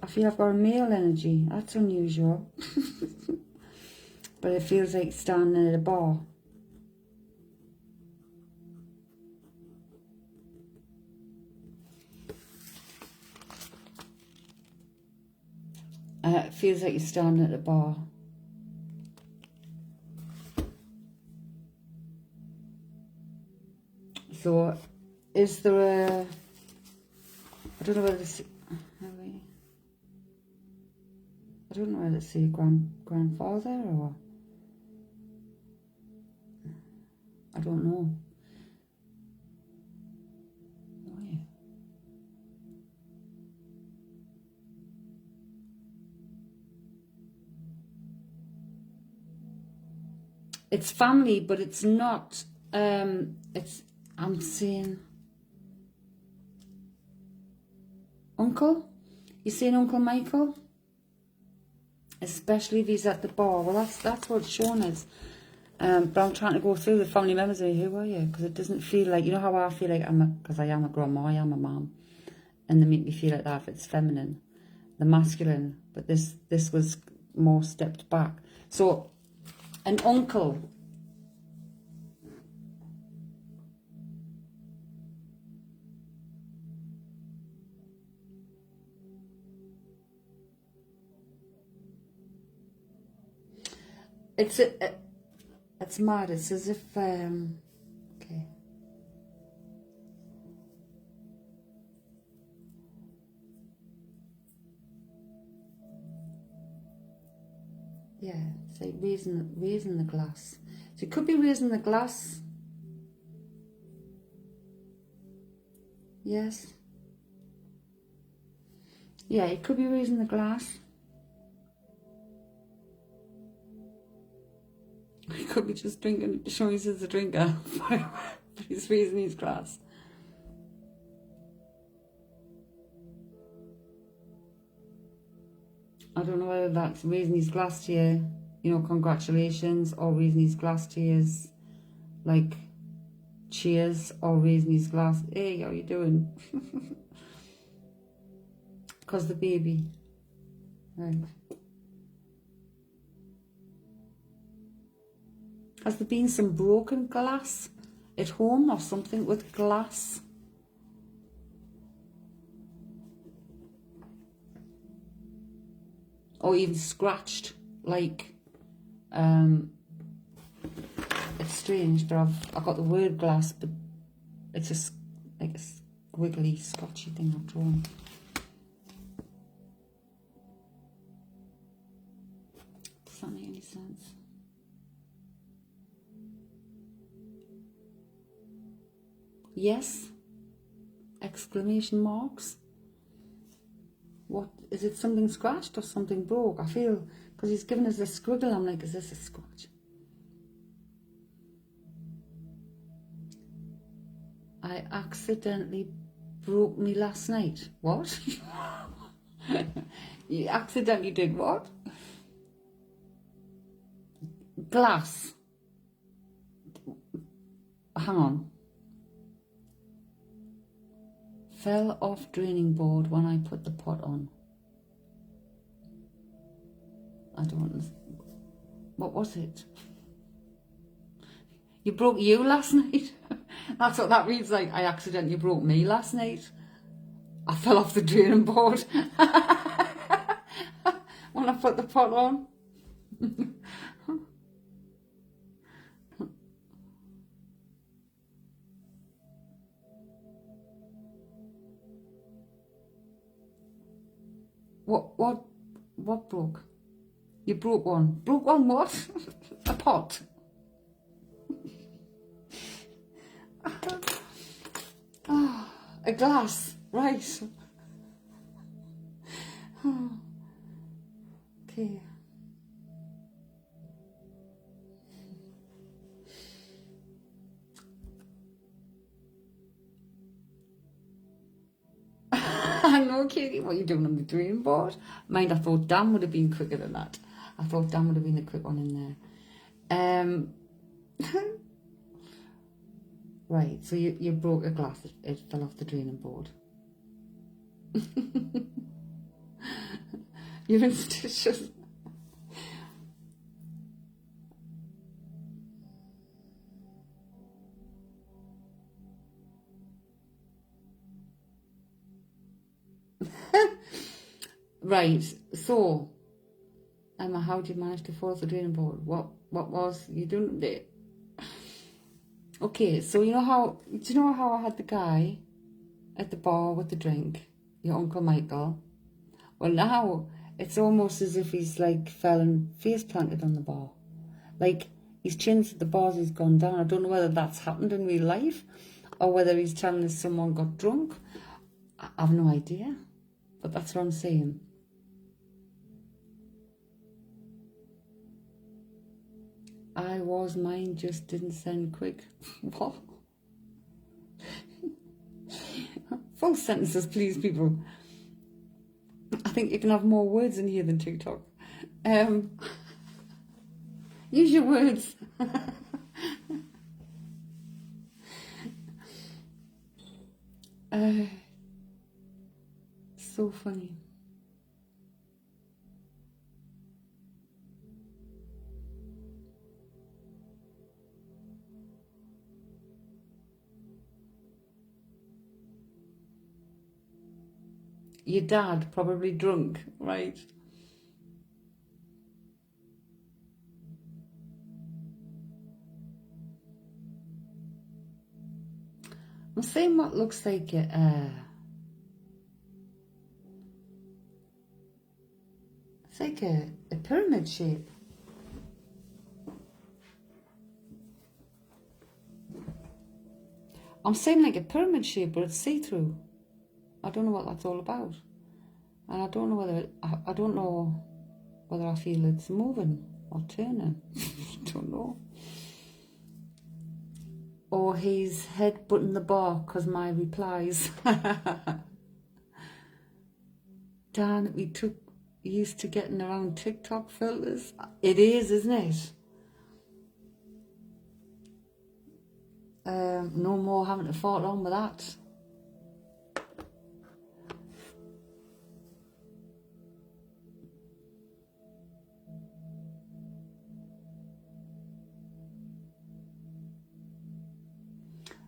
I feel I've got a male energy. That's unusual. But it feels like standing at a bar. It feels like you're standing at a bar. So, is there a... I don't know whether it's... I don't know whether it's a grandfather or... I don't know. Oh, yeah. It's family, but it's not... I'm saying... Uncle? You saying Uncle Michael? Especially if he's at the bar. Well, that's what Sean is. But I'm trying to go through the family members and who are you? Because it doesn't feel like, you know how I feel like because I am a grandma, I am a mum. And they make me feel like that if it's feminine. The masculine. But this was more stepped back. So, an uncle. It's mad. It's as if okay. Yeah, it's like raising the glass. So it could be raising the glass. Yes. Yeah, it could be raising the glass. He could be just drinking, showing us as a drinker, but he's raising his glass. I don't know whether that's raising his glass to you, you know, congratulations, or raising his glass to you, like, cheers, or raising his glass, hey, how you doing? Because the baby. Right. Has there been some broken glass at home or something with glass? Or even scratched, like, it's strange, but I've got the word glass, but it's just like a squiggly, scotchy thing I've drawn. Does that make any sense? Yes? Exclamation marks? What, is it something scratched or something broke? I feel, because he's given us a squiggle, I'm like, is this a scratch? I accidentally broke me last night. What? You accidentally did what? Glass. Hang on. Fell off draining board when I put the pot on. I don't. What was it? You broke you last night? That's what that reads like. I accidentally broke me last night. I fell off the draining board when I put the pot on. What broke? You broke one. Broke one what? A pot. Oh, a glass. Right. Okay. I know, Katie, what are you doing on the dream board? Mind, I thought Dan would have been quicker than that. I thought Dan would have been the quick one in there. Right, so you broke a glass, it fell off the draining board. You're in stitches. Right, so Emma, how did you manage to fall off the draining board? What was you doing there? Okay, so do you know how I had the guy at the bar with the drink, your Uncle Michael? Well, now it's almost as if he's like fell and face planted on the bar. Like his chin's at the bars, he's gone down. I don't know whether that's happened in real life or whether he's telling us someone got drunk. I have no idea, but that's what I'm saying. I was, mine just didn't send quick. What? Full sentences, please, people. I think you can have more words in here than TikTok. Use your words. So funny. Your dad probably drunk, right? I'm saying what looks like it's like a pyramid shape. I'm saying like a pyramid shape, but it's see-through. I don't know what that's all about. And I don't know whether, I don't know whether I feel it's moving or turning. I don't know. Or he's headbutting the bar because my replies. Dan, we took used to getting around TikTok filters. It is, isn't it? No more having to fight on with that.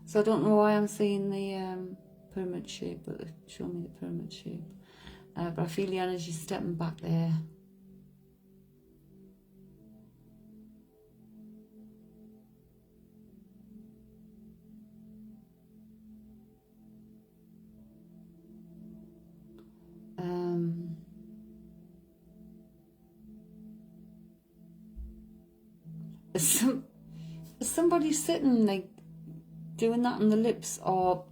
So I don't know why I'm seeing the pyramid shape, but show me the pyramid shape. But I feel the energy stepping back there. Is somebody sitting like doing that on the lips, or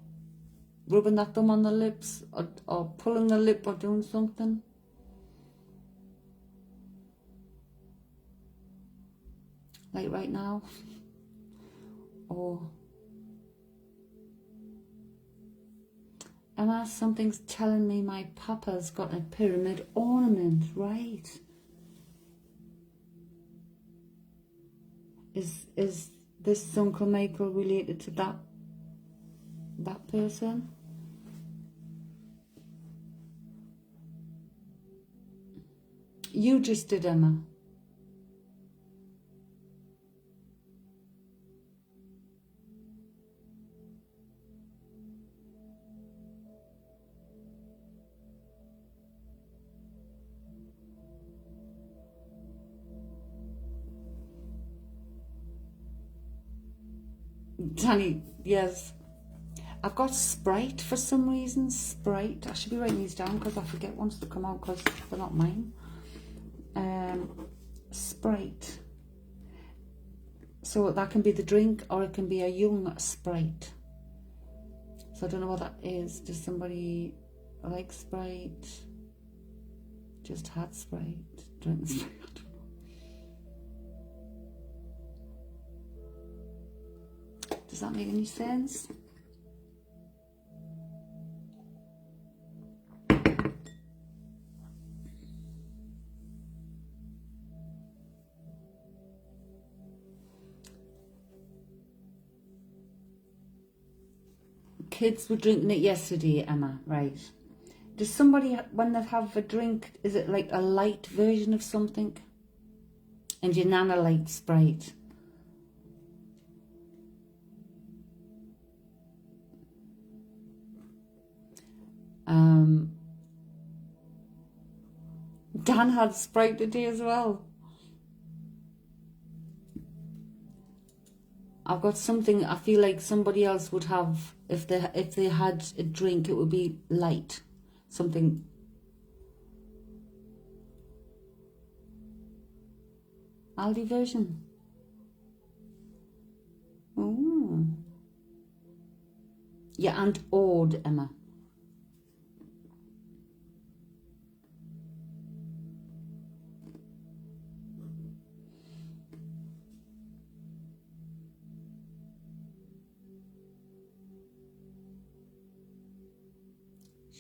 rubbing that thumb on the lips, or pulling the lip, or doing something? Like right now? Or Emma, something's telling me my papa's got a pyramid ornament, right? Is this Uncle Michael related to that person? You just did, Emma. Danny, yes. I've got Sprite for some reason. Sprite. I should be writing these down because I forget once they come out because they're not mine. Sprite. So that can be the drink, or it can be a young Sprite. So I don't know what that is. Does somebody like Sprite? Just had Sprite. Drink Sprite. I don't know. Does that make any sense? Kids were drinking it yesterday, Emma, right? Does somebody, when they have a drink, is it like a light version of something? And your nana likes Sprite. Dan had Sprite today as well. I've got something I feel like somebody else would have if they had a drink. It would be light, something. Aldi version. Oh, yeah, and odd, Emma.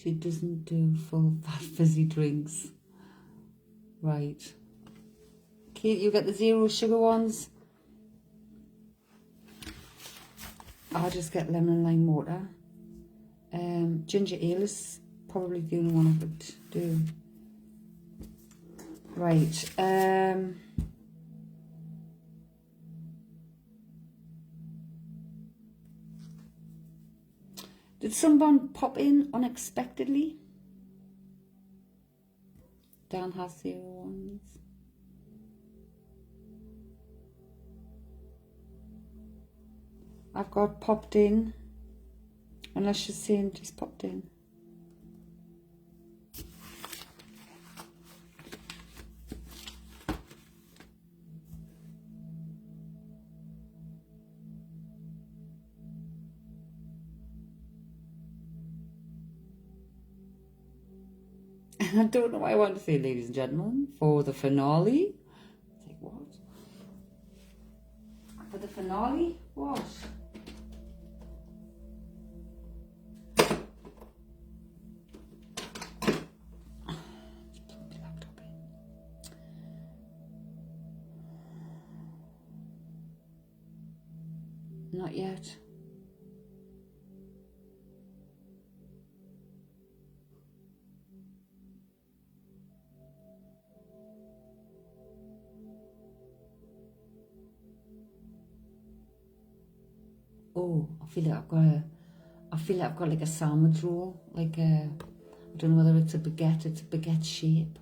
She doesn't do full fat fizzy drinks. Right. Kate, you get the 0 sugar ones. I'll just get lemon and lime water. Ginger ale is probably the only one I could do. Right. Did someone pop in unexpectedly? Dan has 0 ones. I've got popped in. Unless she's saying just popped in. I don't know why I want to say, ladies and gentlemen, for the finale. It's like, what? For the finale? What? Not yet. Oh, I feel like I've got like a sandwich roll, like I don't know whether it's a baguette shape.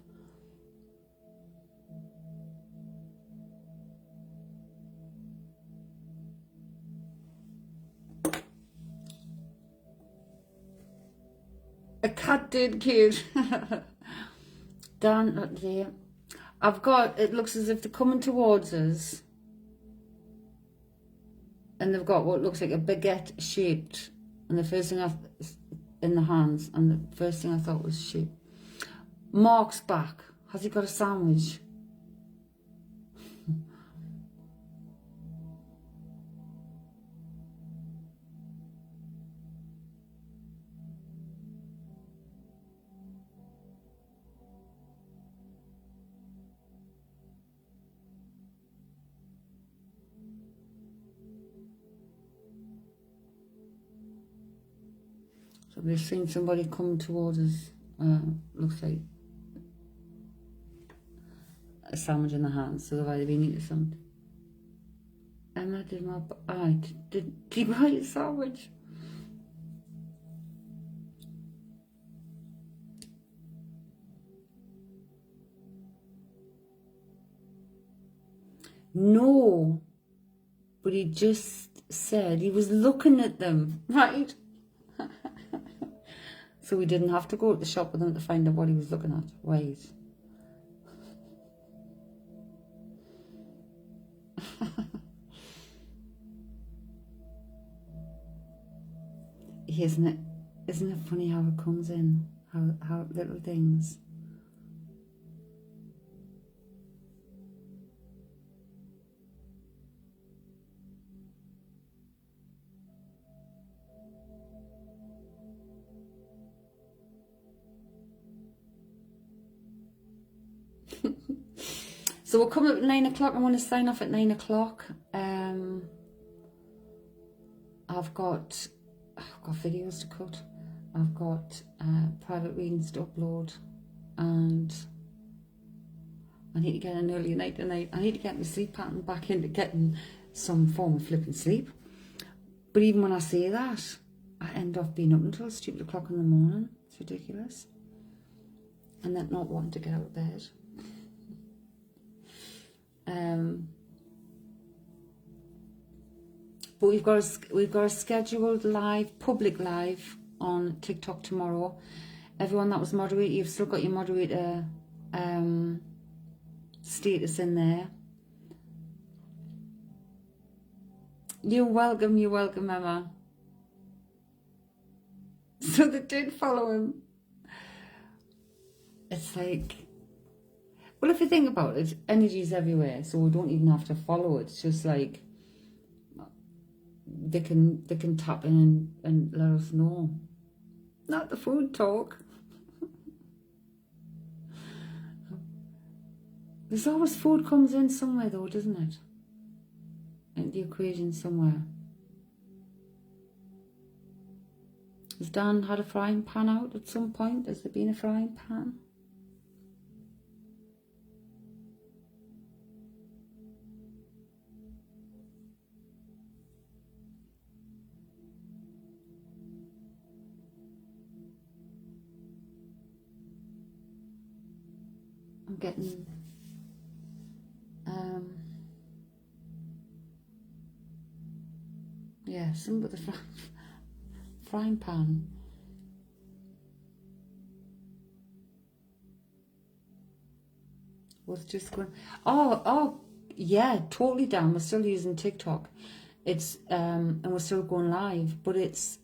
A cat did, kid. Dan, not there. I've got, it looks as if they're coming towards us. And they've got what looks like a baguette shaped. And the first thing in the hands. And the first thing I thought was sheep. Mark's back. Has he got a sandwich? So we've seen somebody come towards us. Looks like a sandwich in the hands. So they've either been eating something. Emma did my... Did you buy a sandwich? No. But he just said he was looking at them, right? So we didn't have to go to the shop with him to find out what he was looking at. Right. Isn't it funny how it comes in? How little things. So we're coming up at 9 o'clock. I want to sign off at 9 o'clock. I've got videos to cut. I've got private readings to upload, and I need to get an early night tonight. I need to get my sleep pattern back into getting some form of flipping sleep. But even when I say that, I end up being up until stupid o'clock in the morning. It's ridiculous. And then not wanting to get out of bed. But we've got a scheduled public live on TikTok tomorrow. Everyone that was moderator, you've still got your moderator status in there. You're welcome, Emma. So they did follow him. It's like, well, if you think about it, energy's everywhere, so we don't even have to follow it. It's just like they can tap in and let us know. Not the food talk. There's always food comes in somewhere though, doesn't it? In the equation somewhere. Has Dan had a frying pan out at some point? Has there been a frying pan? I'm getting yeah, some with the frying pan. Was just going, oh yeah, totally down. We're still using TikTok. It's and we're still going live, but it's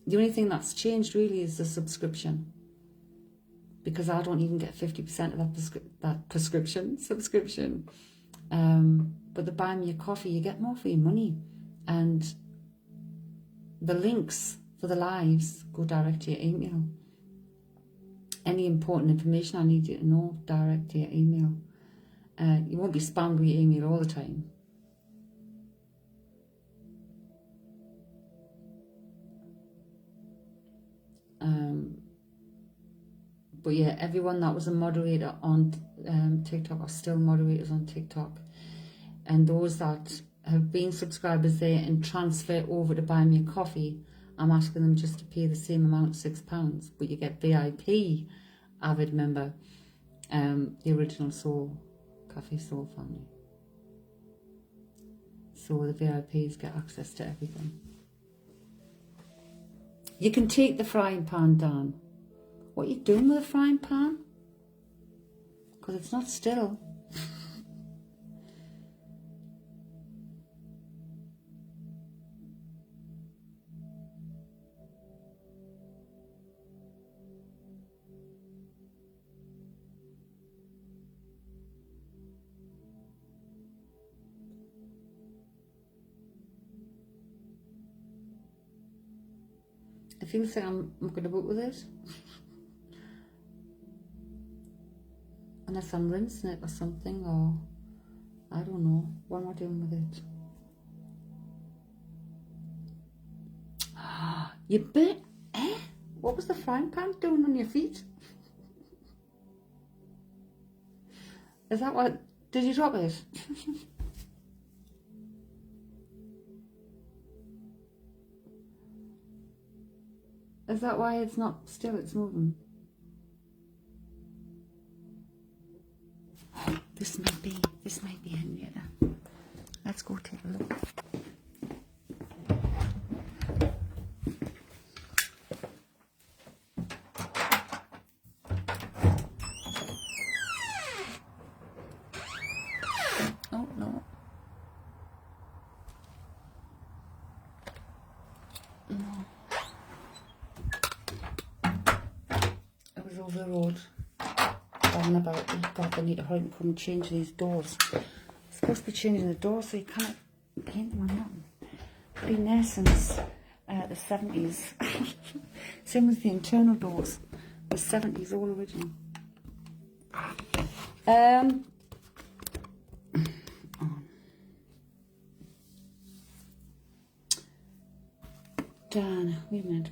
the only thing that's changed really is the subscription. because I don't even get 50% of that subscription. But the Buy Me a Coffee, you get more for your money, and the links for the lives go direct to your email. Any important information I need you to know, direct to your email. You won't be spammed with your email all the time. But yeah, everyone that was a moderator on TikTok are still moderators on TikTok. And those that have been subscribers there and transfer over to Buy Me a Coffee, I'm asking them just to pay the same amount, £6, but you get VIP avid member, the original Cafe Soul family. So the VIPs get access to everything. You can take the frying pan down. What are you doing with a frying pan? Because it's not still. If you think I'm going to book with it, unless I'm rinsing it or something, or I don't know, what am I doing with it? You bit, eh? What was the frying pan doing on your feet? Is that what, did you drop it? Is that why it's not still, it's moving? This might be Henrietta. Let's go take a look. Oh no. No. It was over the road. About God, I need to hurry and come and change these doors. I'm supposed to be changing the doors so you can't paint them or nothing. Been there since the 70s. Same with the internal doors. The 70s, all original. Dan, wait a minute.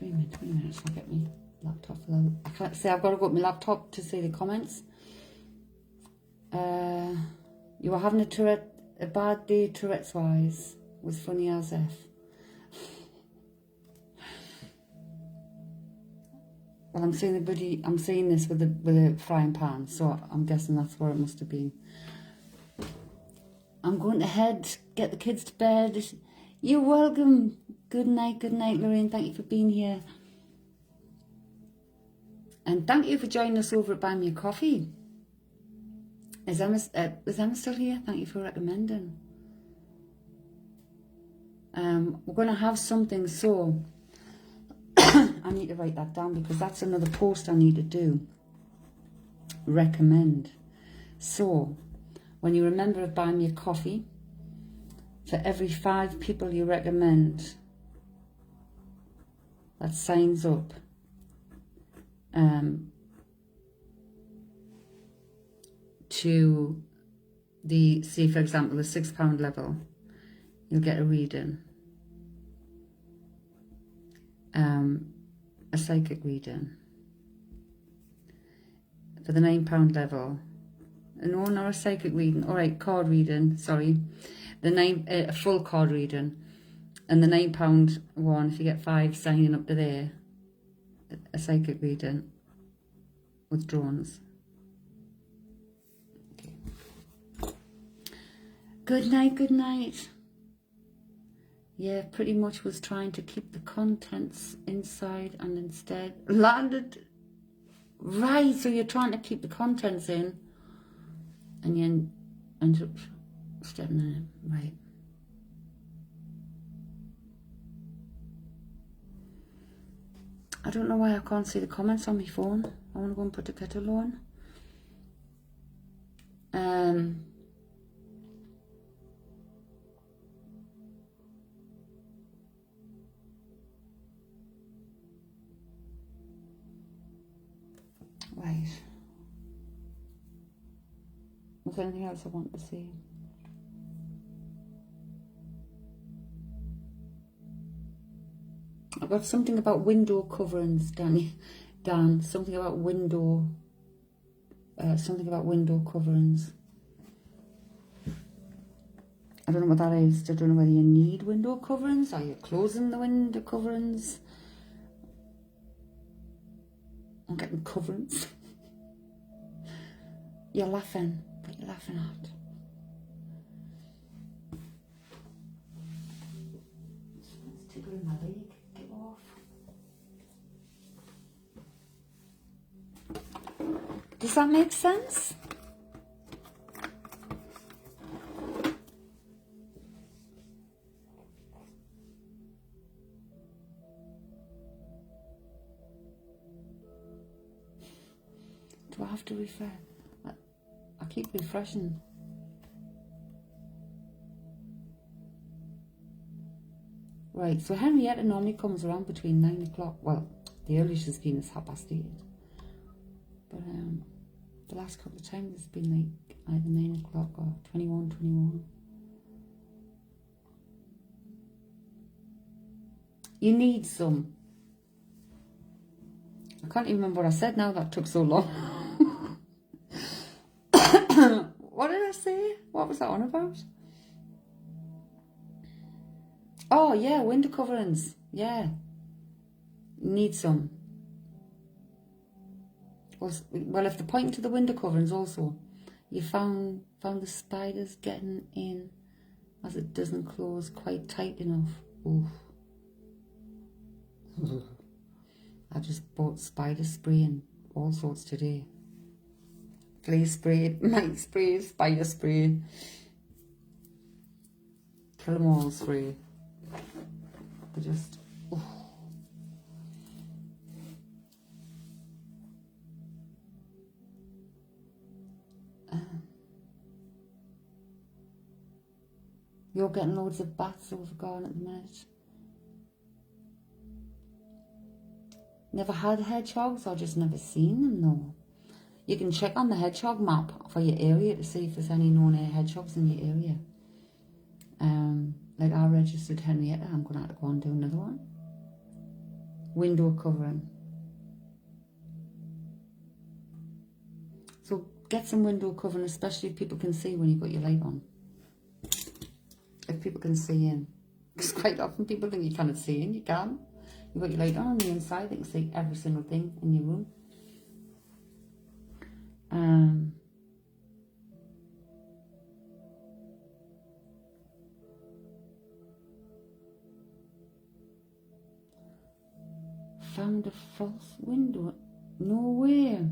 I'll get me laptop. I can't say I've got to go up my laptop to see the comments. You were having a bad day Tourette's wise. Was funny as if. Well, I'm seeing this with a frying pan, so I'm guessing that's where it must have been. I'm going to get the kids to bed. You're welcome. Good night, Lorraine. Thank you for being here. And thank you for joining us over at Buy Me a Coffee. Is Emma still here? Thank you for recommending. We're going to have something, so I need to write that down because that's another post I need to do. Recommend. So, when you remember to Buy Me a Coffee, for every 5 people you recommend that signs up, to the, say for example, the £6 level, you'll get a reading, a psychic reading. For the £9 level, no, not a psychic reading, alright, card reading, sorry, a full card reading, and the £9 one, if you get 5 signing up to there, a psychic reading with drones. Good night. Yeah, pretty much was trying to keep the contents inside and instead landed. Right, so you're trying to keep the contents in and you end up stepping in it. Right. I don't know why I can't see the comments on my phone. I want to go and put the kettle on. Right. Was there anything else I want to say? I've got something about window coverings, Dan. Something about window coverings. I don't know what that is. I don't know whether you need window coverings. Are you closing the window coverings? I'm getting coverings. You're laughing. What are you laughing at? It's tickling my leg. Get off. Does that make sense? Do I have to refresh? I keep refreshing. Right, so Henrietta normally comes around between 9 o'clock. Well, the earliest has been is 8:30. But the last couple of times it's been like either 9 o'clock or 21. You need some. I can't even remember what I said now, that took so long. What did I say? What was that on about? Oh yeah, window coverings. Yeah. Need some. Well, if they're pointing to the window coverings also, you found the spiders getting in as it doesn't close quite tight enough. Oof. I just bought spider spray and all sorts today. Flea spray, mite spray, spider spray, kill 'em all spray. They just, oof. You're getting loads of bats over garden at the minute. Never had hedgehogs or just never seen them though. You can check on the hedgehog map for your area to see if there's any known hedgehogs in your area. Like I registered Henrietta, I'm going to have to go and do another one. Window covering. So get some window covering, especially if people can see when you've got your light on. If people can see in. Because quite often people think you cannot see in, you can. You've got your light on the inside, they can see every single thing in your room. Found a false window. No way.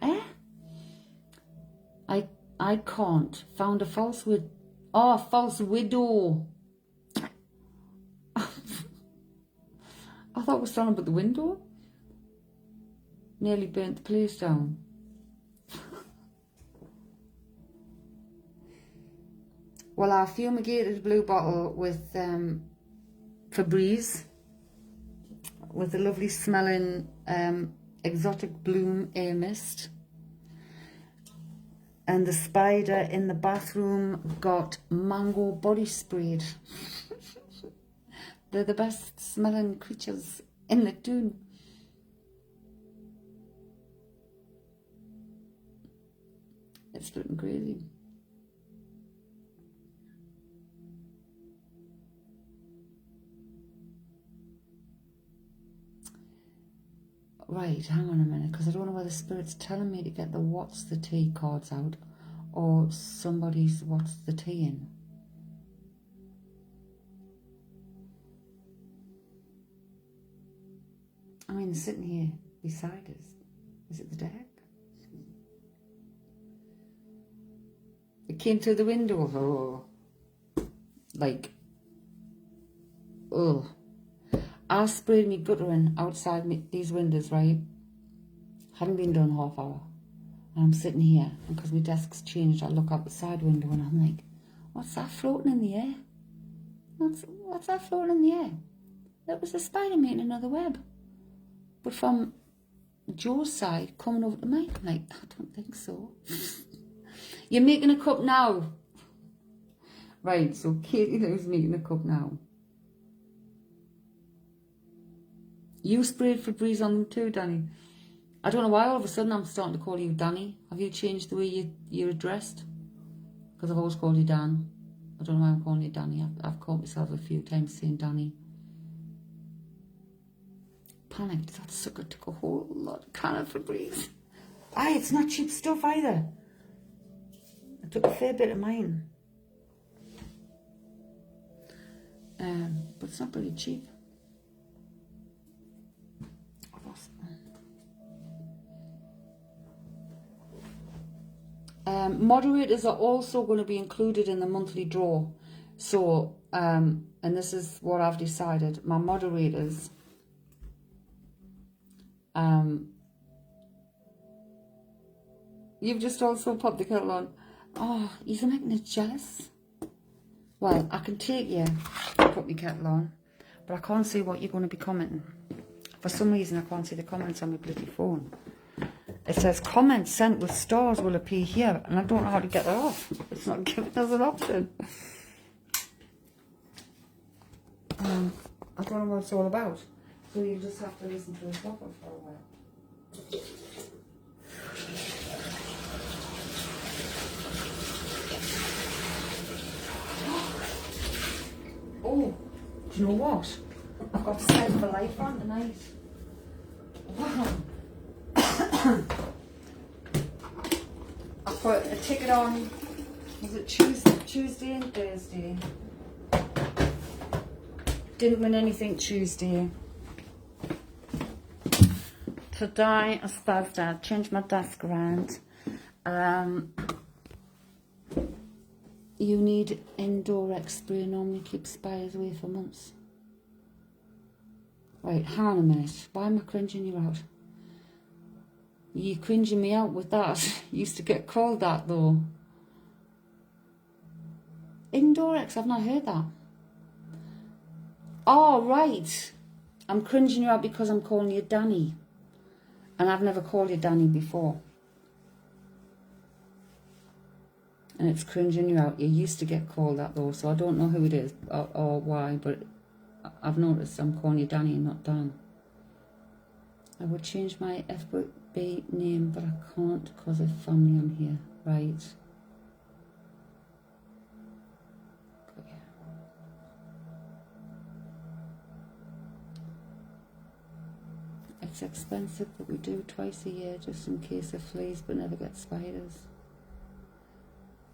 Eh? I can't. Found a false widow. Oh, false widow. I thought it was talking about the window. Nearly burnt the place down. Well, I fumigated a blue bottle with Febreze, with a lovely smelling exotic bloom air mist. And the spider in the bathroom got mango body sprayed. They're the best smelling creatures in the dune. It's looking crazy. Right, hang on a minute, because I don't know whether Spirit's telling me to get the What's the Tea cards out or somebody's What's the Tea in. I mean, sitting here beside us. Is it the deck? It came through the window. Oh. Like, oh. I sprayed me guttering outside these windows, right? Hadn't been done half hour. And I'm sitting here, and because my desk's changed, I look out the side window and I'm like, what's that floating in the air? What's that floating in the air? That was a spider making another web. But from Joe's side, coming over to mine, I'm like, I don't think so. You're making a cup now. Right, so Katie Lou's making a cup now. You sprayed Febreze on them too, Danny. I don't know why all of a sudden I'm starting to call you Danny. Have you changed the way you're addressed? Because I've always called you Dan. I don't know why I'm calling you Danny. I've caught myself a few times saying Danny. Panicked. That sucker took a whole lot of can of Febreze. Aye, it's not cheap stuff either. I took a fair bit of mine. But it's not really cheap. Moderators are also going to be included in the monthly draw. So, and this is what I've decided. My moderators, you've just also popped the kettle on. Oh, you're making it jealous. Well, I can take you to put my kettle on, but I can't see what you're going to be commenting. For some reason, I can't see the comments on my bloody phone. It says comments sent with stars will appear here, and I don't know how to get that off. It's not giving us an option. I don't know what it's all about. So you just have to listen to it proper for a while. Oh, do you know what? I've got Set for Life on tonight. Wow. I put a ticket on, was it Tuesday and Thursday? Didn't win anything Tuesday. Today is Thursday. I changed my desk around. You need indoor spray. Normally keeps spiders away for months. Right, hang on a minute. Why am I cringing you out? You cringing me out with that. Used to get called that though. Indorex, I've not heard that. Oh, right. I'm cringing you out because I'm calling you Danny. And I've never called you Danny before. And it's cringing you out. You used to get called that though, so I don't know who it is or why, but I've noticed I'm calling you Danny and not Dan. I would change my FB name, but I can't because of family on here. Right. It's expensive, but we do it twice a year just in case of fleas, but never get spiders.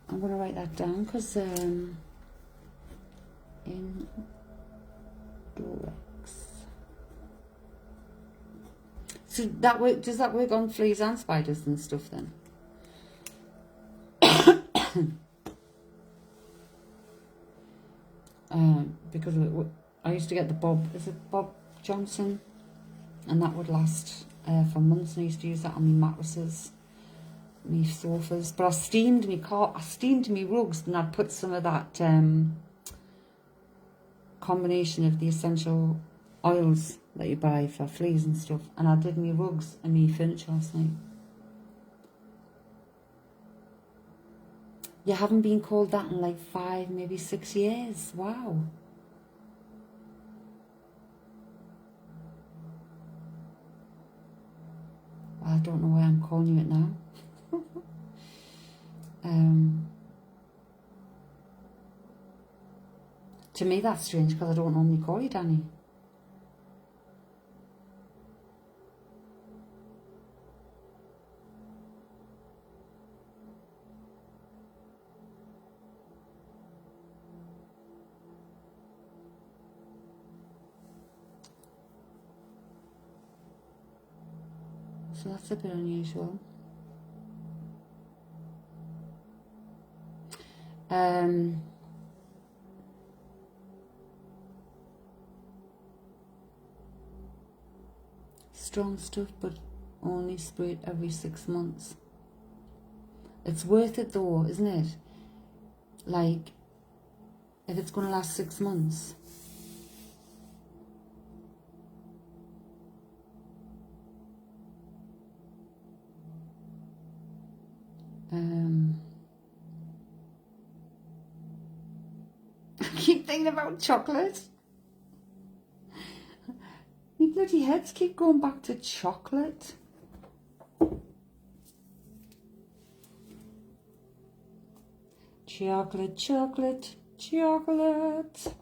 I'm going to write that down because Indorex. So that work, does that work on fleas and spiders and stuff then? Because I used to get the is it Bob Johnson? And that would last for months, and I used to use that on my mattresses, my sofas. But I steamed my rugs, and I'd put some of that combination of the essential oils that you buy for fleas and stuff, and I did my rugs and my furniture last night. You haven't been called that in like 5, maybe 6 years. Wow. I don't know why I'm calling you it now. To me that's strange because I don't normally call you Danny. So that's a bit unusual. strong stuff, but only spray it every 6 months. It's worth it though, isn't it? Like, if it's going to last 6 months. I keep thinking about chocolate. My bloody heads keep going back to chocolate. Chocolate, chocolate, chocolate.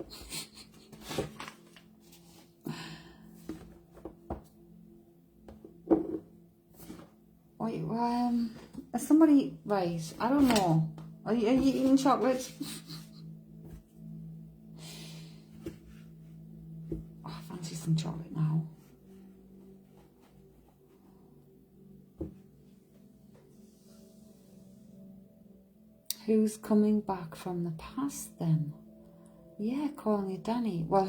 Wait, somebody, right, I don't know. Are you eating chocolate? Oh, I fancy some chocolate now. Who's coming back from the past then? Yeah, calling you Danny. Well,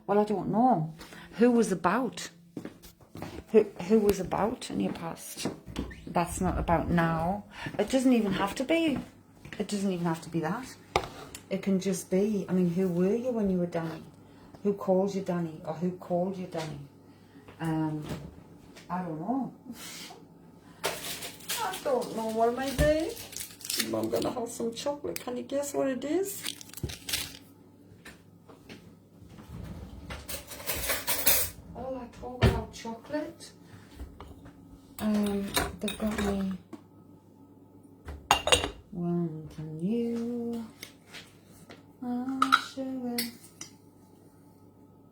well, I don't know. Who was about? Who was about in your past? That's not about now. It doesn't even have to be. It doesn't even have to be that. It can just be, I mean, who were you when you were Danny? Who called you Danny? Or who called you Danny? I don't know. I don't know what am I doing. I'm gonna have some chocolate. Can you guess what it is? All I talk about chocolate. They've got me wanting you. Oh, sugar.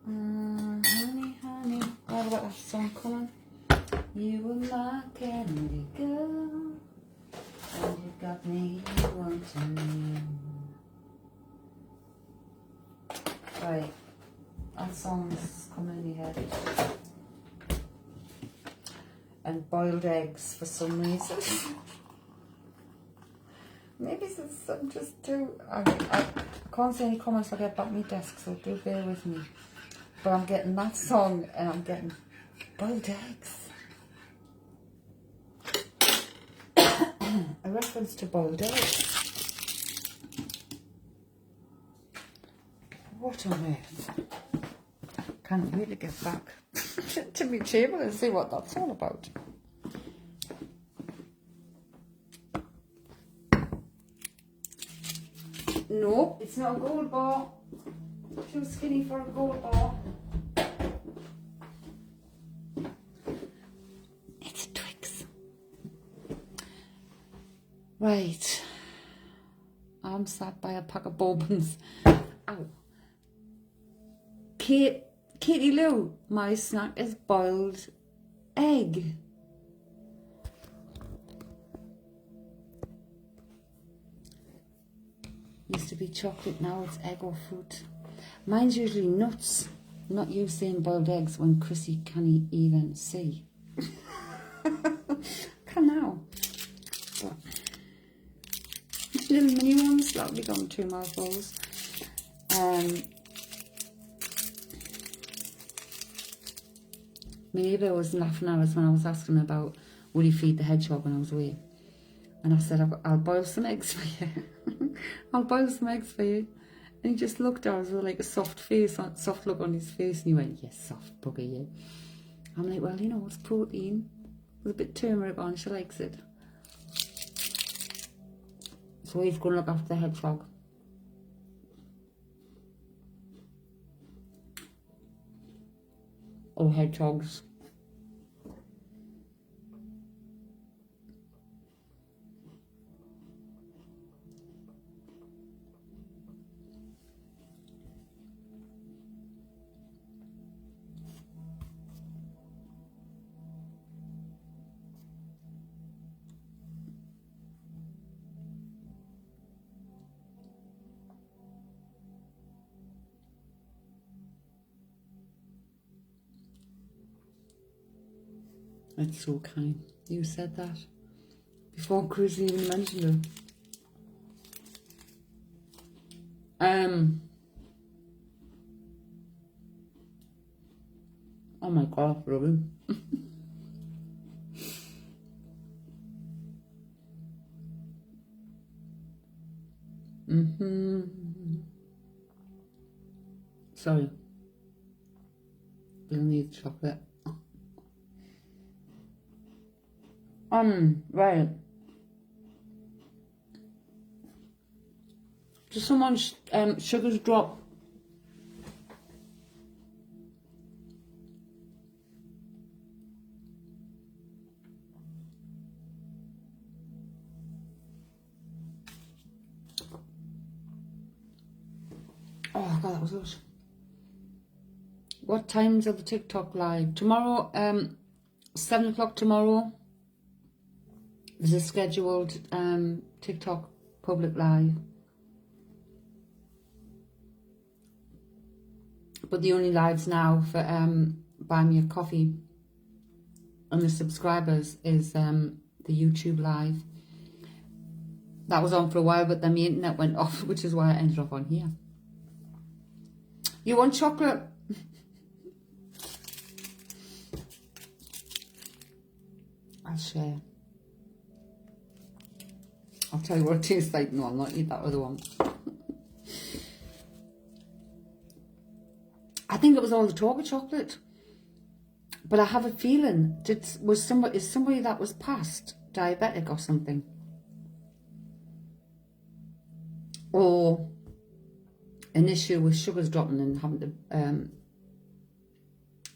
Honey, honey. Oh, I've got that song coming. You were my candy girl. And you got me wanting you. Right. That song's coming in your head. And boiled eggs for some reason. Maybe since I'm just too... I can't see any comments. I'll get back my desk, so do bear with me. But I'm getting that song and I'm getting boiled eggs. A reference to boiled eggs. What on earth? Can't wait to get back to my table and see what that's all about. No, it's not a gold bar. Too skinny for a gold bar. It's a Twix. Right. I'm sat by a pack of bourbons. Ow. Katie Lou, my snack is boiled egg. Used to be chocolate, now it's egg or fruit. Mine's usually nuts. Not you saying boiled eggs when Chrissy can't even see. Can now. But little mini ones, that'll become 2 mouthfuls. My neighbour was laughing at us when I was asking about would he feed the hedgehog when I was away. And I said, I'll boil some eggs for you. I'll boil some eggs for you. And he just looked at us with like a soft look on his face. And he went, yes, soft bugger, you. I'm like, well, you know, it's protein. With a bit of turmeric on, she likes it. So he's going to look after the hedgehog. Oh, hedgehogs. That's so kind. You said that before Chris even mentioned it. Oh my God, Robin. Sorry. We'll need chocolate. Right. Just someone's sugar's drop. Oh God, that was us. What times are the TikTok live? Tomorrow, 7 o'clock tomorrow. There's a scheduled TikTok public live. But the only lives now for Buy Me a Coffee and the subscribers is the YouTube live. That was on for a while, but then the internet went off, which is why I ended up on here. You want chocolate? I'll share. I'll tell you what it tastes like. No, I'll not eat that other one. I think it was all the talk of chocolate. But I have a feeling, is somebody that was past diabetic or something? Or an issue with sugars dropping and having to,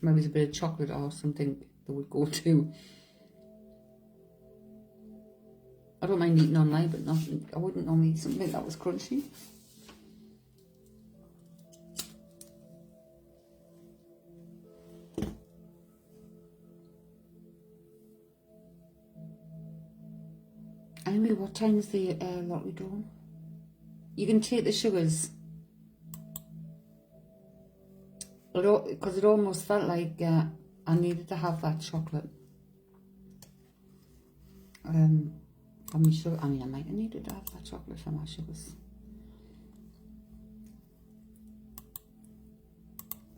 maybe it's a bit of chocolate or something that would go to. I don't mind eating online, but nothing. I wouldn't normally eat something that was crunchy. Anyway, what time is the lottery drawn? You can take the sugars. Because it almost felt like I needed to have that chocolate. For my sugar, I mean, I might have needed to have that chocolate for my sugars.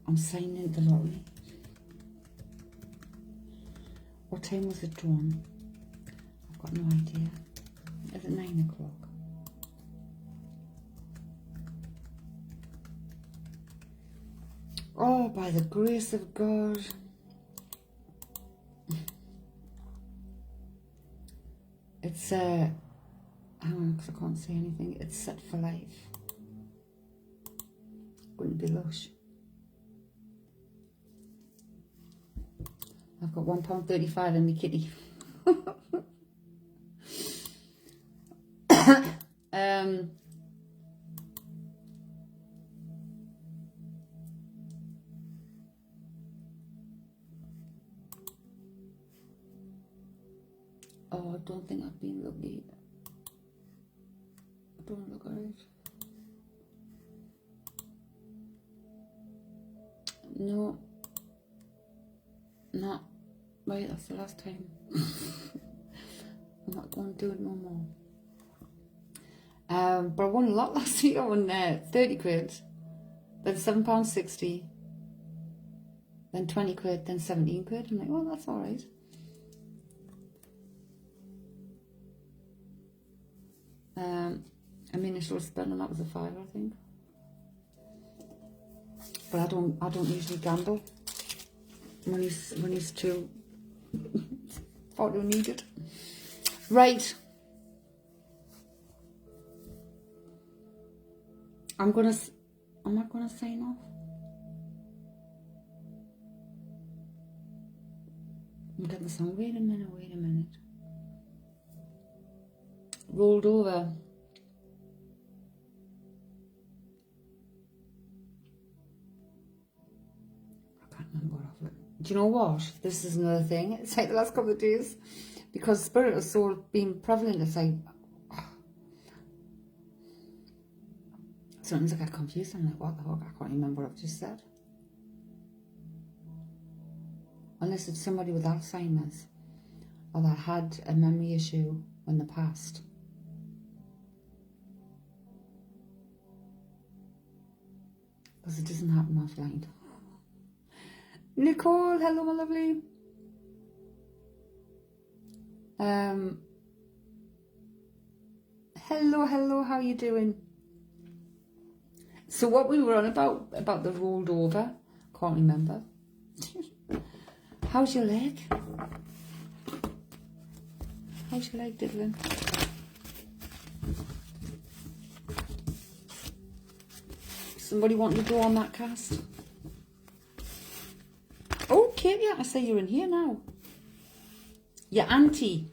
I'm signing the lottery. What time was it drawn? I've got no idea. Is it 9 o'clock? Oh, by the grace of God. It's, hang on, because I can't say anything. It's set for life. Going to be lush. I've got £1.35 in my kitty. Oh, I don't think I've been lucky. I don't look at it. No. No. Right, that's the last time. I'm not going to do it no more. But I won a lot last week. I won 30 quid, then £7.60, then 20 quid, then 17 quid. I'm like, well, that's all right. I mean, I should have spent, and that was a £5, I think. But I don't usually gamble when he's too far too needed. Right. Am I gonna sign off? I'm getting the song. Wait a minute. Rolled over. I can't remember what of it. Do you know what? This is another thing. It's like the last couple of days, because spirit of soul being prevalent. It's like sometimes I get confused. I'm like, what the fuck? I can't remember what I've just said. Unless it's somebody with Alzheimer's or that had a memory issue in the past. Because it doesn't happen offline. Nicole, hello, my lovely. Hello, how you doing? So what we were on about the rolled over, can't remember. How's your leg? How's your leg, Dylan? Somebody wanting to go on that cast? Oh, Katie, I say you're in here now. Your auntie.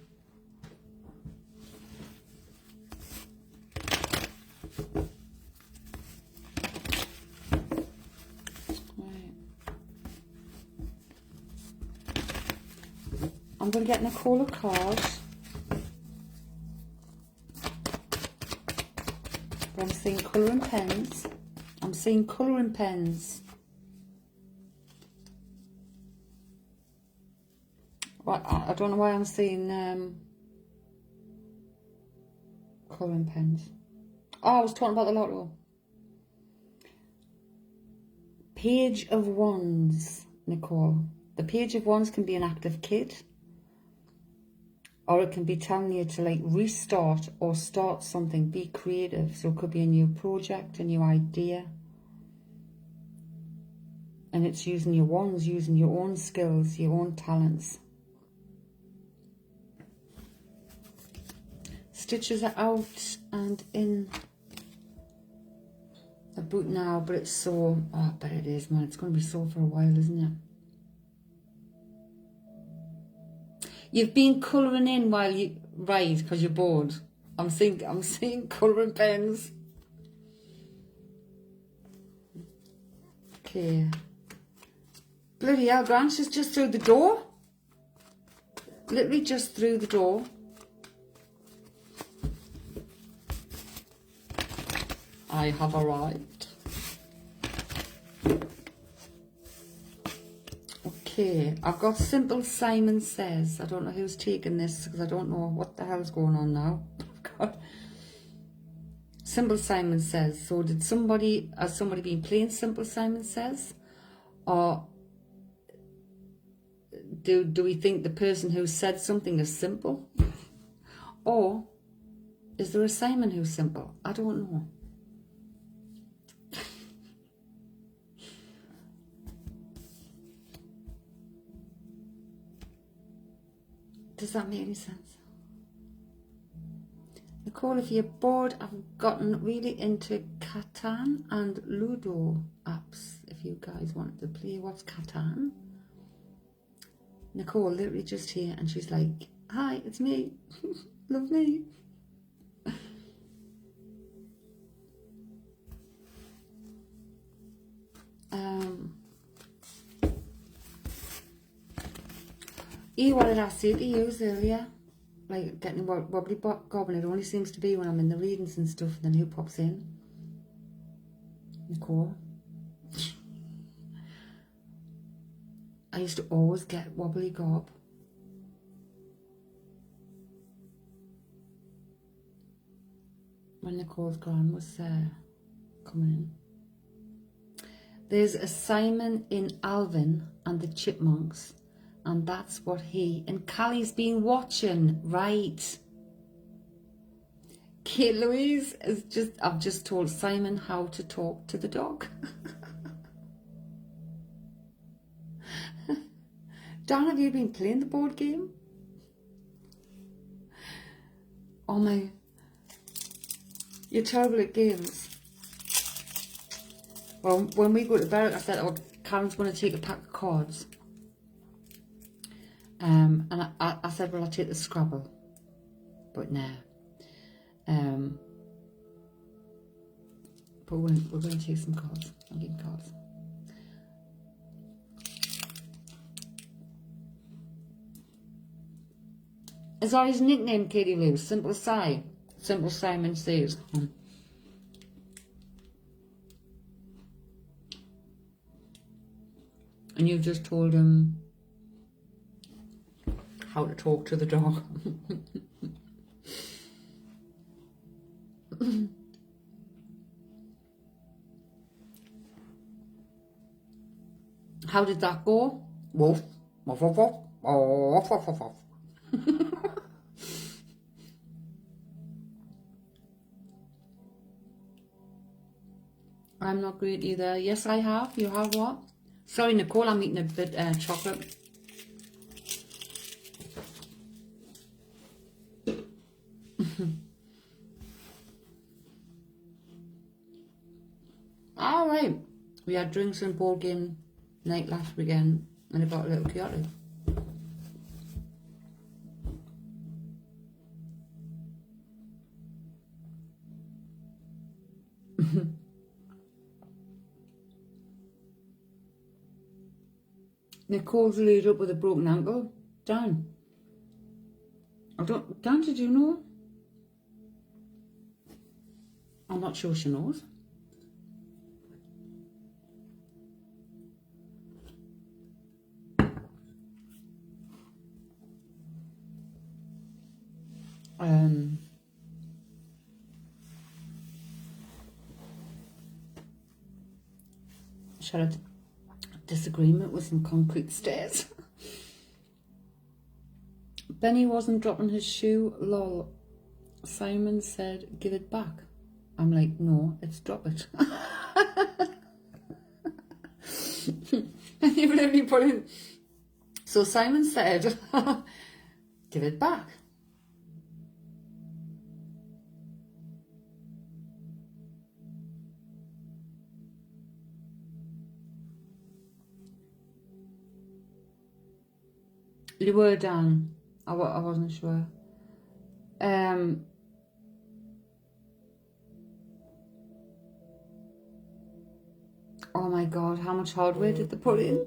I'm going to get Nicole a card. I'm seeing colouring pens. I'm seeing colouring pens. Well, I don't know why I'm seeing colouring pens. Oh, I was talking about the lotto. Page of Wands, Nicole. The Page of Wands can be an active kid. Or it can be telling you to like restart or start something, be creative. So it could be a new project, a new idea. And it's using your wands, using your own skills, your own talents. Stitches are out and in a boot now, but it's sore. Oh, I bet it is, man. It's going to be sore for a while, isn't it? You've been colouring in while you ride because you're bored. I'm seeing colouring pens. Okay. Bloody hell, Grant, she's just through the door. Literally just through the door. I have arrived. Okay, I've got Simple Simon Says. I don't know who's taking this because I don't know what the hell's going on now. God. Simple Simon Says. So has somebody been playing Simple Simon Says? Or do we think the person who said something is simple? Or is there a Simon who's simple? I don't know. Does that make any sense? Nicole, if you're bored, I've gotten really into Catan and Ludo apps. If you guys want to play, what's Catan? Nicole literally just here and she's like, hi, it's me. Love me. What did I say to you earlier? Like getting wobbly gobbling. It only seems to be when I'm in the readings and stuff, and then who pops in? Nicole. I used to always get wobbly gob. When Nicole's gran was coming in. There's a Simon in Alvin and the Chipmunks. And that's what and Callie's been watching, right? Kate Louise I've just told Simon how to talk to the dog. Dan, have you been playing the board game? Oh my, you're terrible at games. Well, when we go to bed, I said, oh, Karen's going to take a pack of cards. And I said, well, I'll take the Scrabble. But no. But we're going to take some cards. I'm getting cards. Is that his nickname, Katie Lou? Simple Simon Says. And you've just told him how to talk to the dog. How did that go? Woof, woof, woof, woof, woof, woof, woof, woof. I'm not great either. Yes, I have. You have what? Sorry, Nicole, I'm eating a bit chocolate. All right. We had drinks and board game night last weekend, and it got a little chaotic. Nicole's laid up with a broken ankle. Dan. Dan, did you know? I'm not sure she knows. She had a disagreement with some concrete stairs. Benny wasn't dropping his shoe, lol. Simon said, give it back. I'm like, no, it's drop it. And you literally put in. So Simon said, give it back. You were down. I wasn't sure. Oh my god, how much hardware did they put in?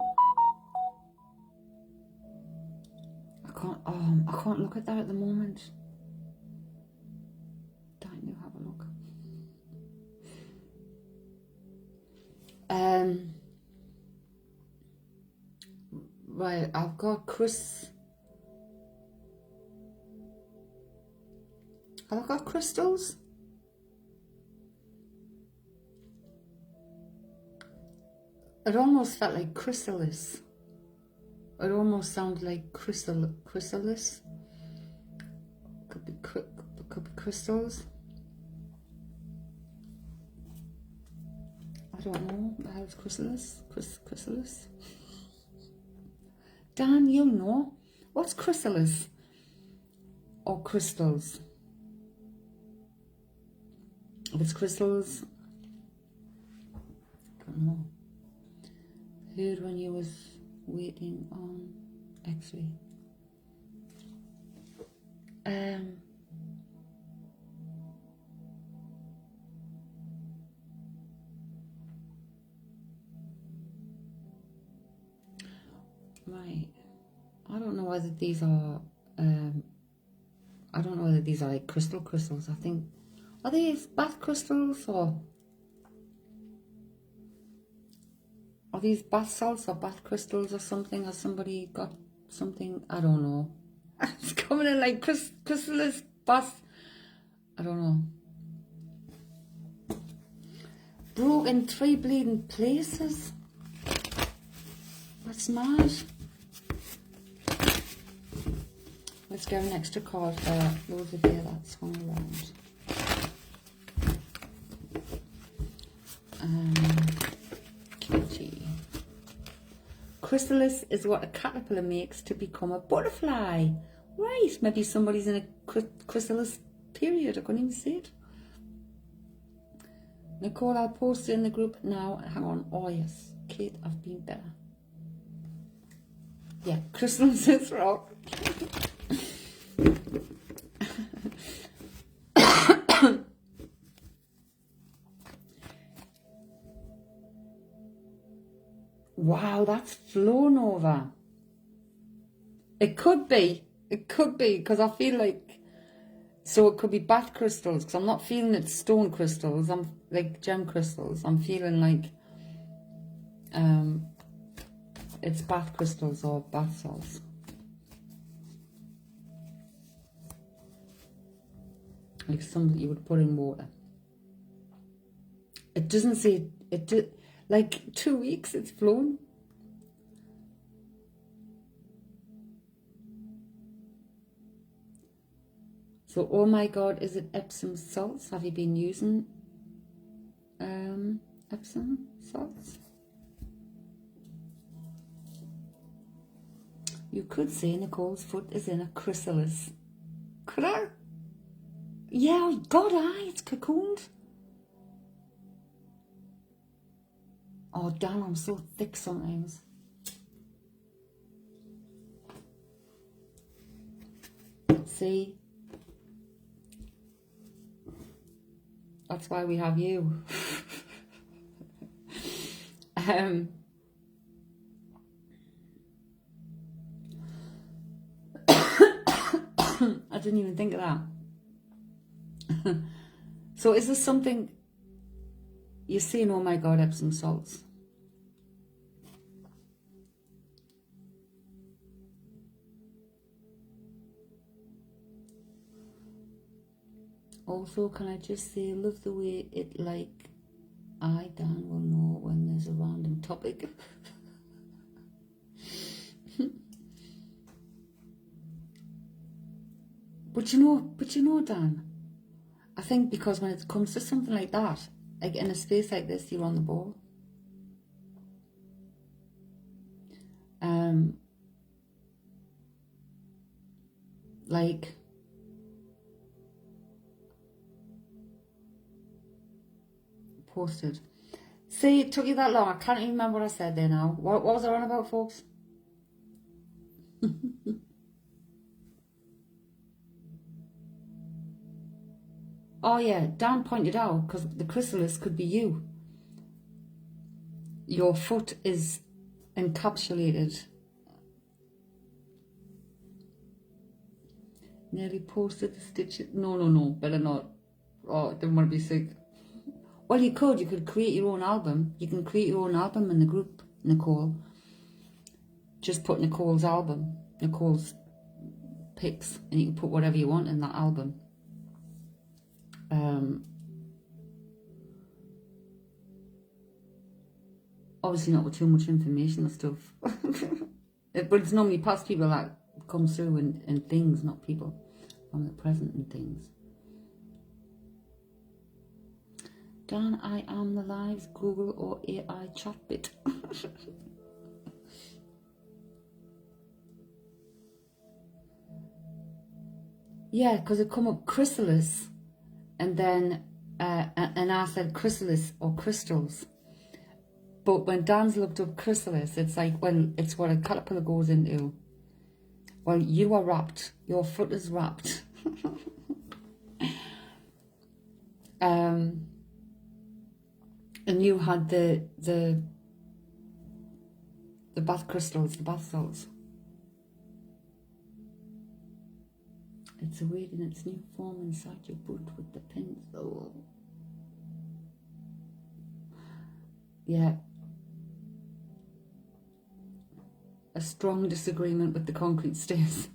I can't look at that at the moment. Don't you have a look? Right, I've got Chris. Have I got crystals? It almost felt like chrysalis. It almost sounded like chrysalis. Could be crystals. I don't know. The hell's chrysalis? Chrysalis. Dan, you know. What's chrysalis? Or crystals? If it's crystals, I don't know. Heard when you was waiting on X-ray. Right. I don't know whether these are. I don't know whether these are like crystals. I think. Are these bath crystals or? Are these bath salts or bath crystals or something? Has somebody got something? I don't know. It's coming in like chrysalis bath. I don't know. Broke in 3 bleeding places. That's mad. Let's get an extra card for those of you that swung around. Cutie. Chrysalis is what a caterpillar makes to become a butterfly. Right, maybe somebody's in a chrysalis period. I couldn't even see it. Nicole, I'll post it in the group now. Hang on. Oh yes, Kate, I've been better. Yeah, chrysalis is rock. Wow, that's flown over. It could be, because I feel like, so it could be bath crystals, because I'm not feeling it's stone crystals, I'm like gem crystals. I'm feeling like it's bath crystals or bath salts. Like something you would put in water. It doesn't say, like 2 weeks it's flown. So, oh my God, is it Epsom salts? Have you been using Epsom salts? You could say Nicole's foot is in a chrysalis. Could I? Yeah, God, it's cocooned. Oh, damn, I'm so thick sometimes. See? That's why we have you. I didn't even think of that. So is this something you're seeing? Oh my God, Epsom salts. Also, can I just say, love the way it, like, Dan will know when there's a random topic. But you know, Dan, I think because when it comes to something like that, like in a space like this, you're on the ball. Like, posted. See, it took you that long. I can't even remember what I said there now. What was I on about, folks? Oh yeah, Dan pointed out, because the chrysalis could be you. Your foot is encapsulated. Nearly posted the stitches. No, better not. Oh, I didn't want to be sick. Well, you could create your own album. You can create your own album in the group, Nicole. Just put Nicole's album, Nicole's pics, and you can put whatever you want in that album. Obviously not with too much information and stuff. But it's normally past people that come through and things, not people from the present and things. Dan, I am the lives, Google or AI chatbot. Yeah, because it come up chrysalis, and then and I said chrysalis or crystals. But when Dan's looked up chrysalis, it's like, well, it's what a caterpillar goes into. Well, you are wrapped. Your foot is wrapped. And you had the bath crystals, the bath salts. It's awaiting its new form inside your boot with the pins. Oh. Yeah. A strong disagreement with the concrete stairs.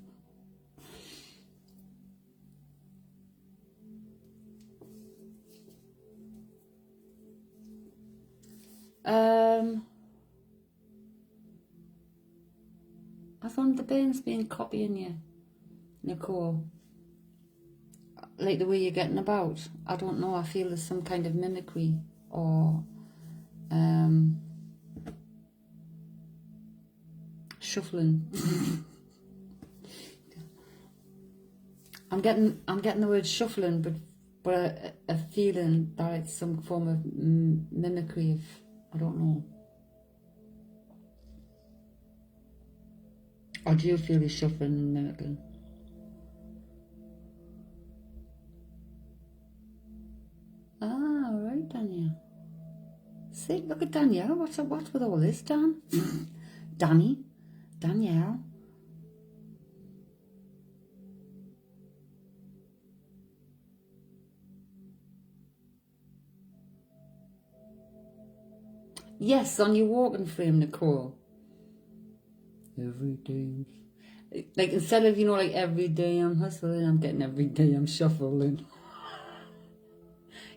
I thought the Bane's been copying you, Nicole. Like the way you're getting about. I don't know, I feel there's some kind of mimicry or shuffling. I'm getting the word shuffling, but a feeling that it's some form of mimicry of, I don't know. Or do you feel he's shuffling and mimicking? Ah, all right, Danielle. See, look at Danielle. What's with all this, Dan? Danny, Danielle. Yes, on your walking frame, Nicole. Every day. Like, instead of, like, every day I'm hustling, I'm getting every day I'm shuffling.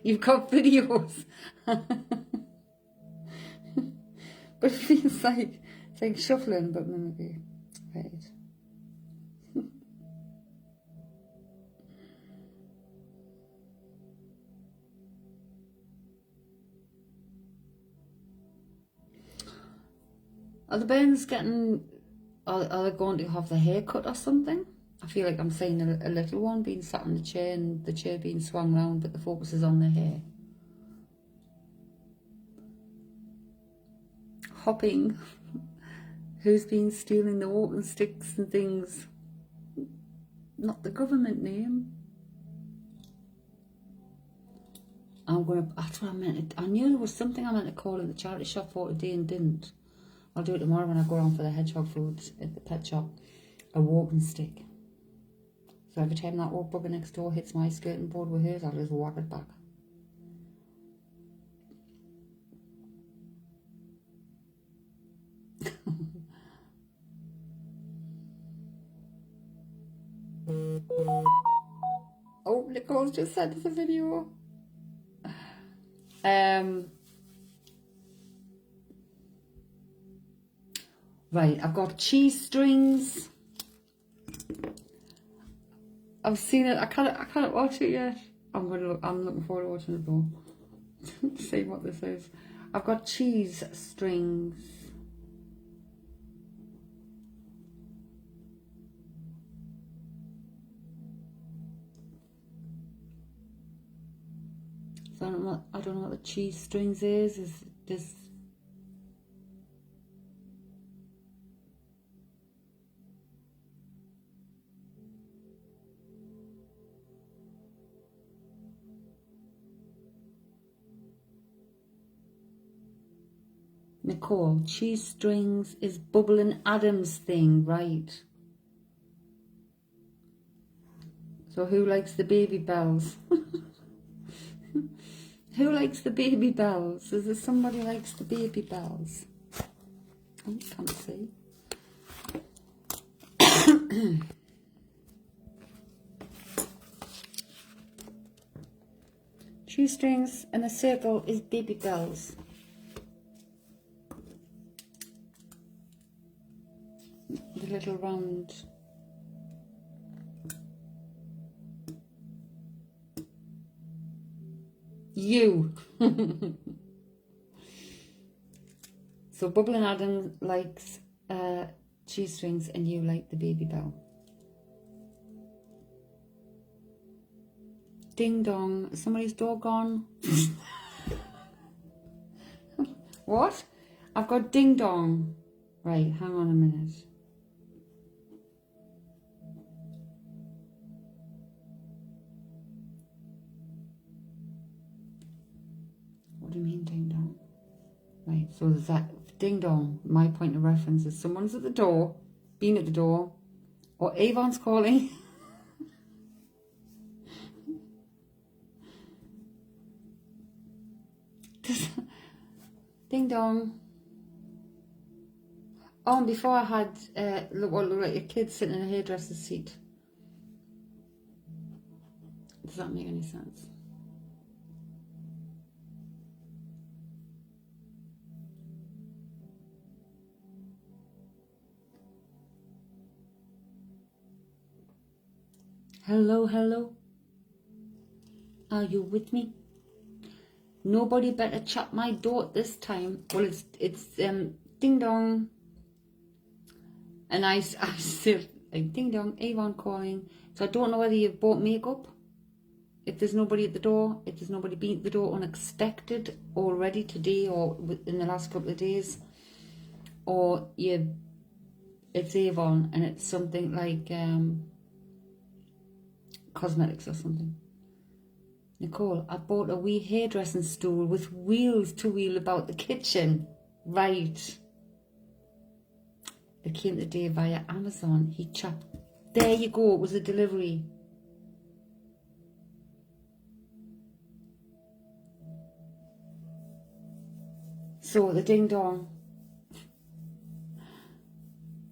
You've got videos. But it feels like, it's like shuffling, but mimicry. Right. Are the bairns getting... Are they going to have the haircut or something? I feel like I'm seeing a little one being sat in the chair and the chair being swung round, but the focus is on their hair. Hopping. Who's been stealing the walking sticks and things? Not the government name. That's what I meant. I knew there was something I meant to call in the charity shop for today and didn't. I'll do it tomorrow when I go around for the hedgehog food at the pet shop. A walking stick. So every time that old bugger next door hits my skirting board with hers, I'll just whack it back. Oh, Nicole's just sent us a video. Right, I've got cheese strings. I've seen it. I can't watch it yet. I'm looking forward to watching it though. To see what this is. I've got cheese strings. So I don't know what the cheese strings is. Is this? Nicole, cheese strings is Bubbling Adams thing, right? So who likes the baby bells? Who likes the baby bells? Is there somebody who likes the baby bells? I can't see. Cheese strings and a circle is baby bells. The little round. You. So Bubbling Adam likes cheese strings and you like the baby bell. Ding dong. Somebody's door gone. What? I've got ding dong. Right, hang on a minute. What do you mean ding dong? Right, so there's that ding dong. My point of reference is someone's at the door, been at the door, or Avon's calling. Ding dong. Oh, and before I had look like a kid sitting in a hairdresser's seat. Does that make any sense? Hello, hello. Are you with me? Nobody better chat my door at this time. Well, it's ding dong. And I still like ding dong, Avon calling. So I don't know whether you've bought makeup. If there's nobody at the door, if there's nobody been at the door unexpected already today or in the last couple of days, or it's Avon and it's something like cosmetics or something. Nicole, I bought a wee hairdressing stool with wheels to wheel about the kitchen. Right. It came today via Amazon. He chopped. There you go. It was a delivery. So the ding dong.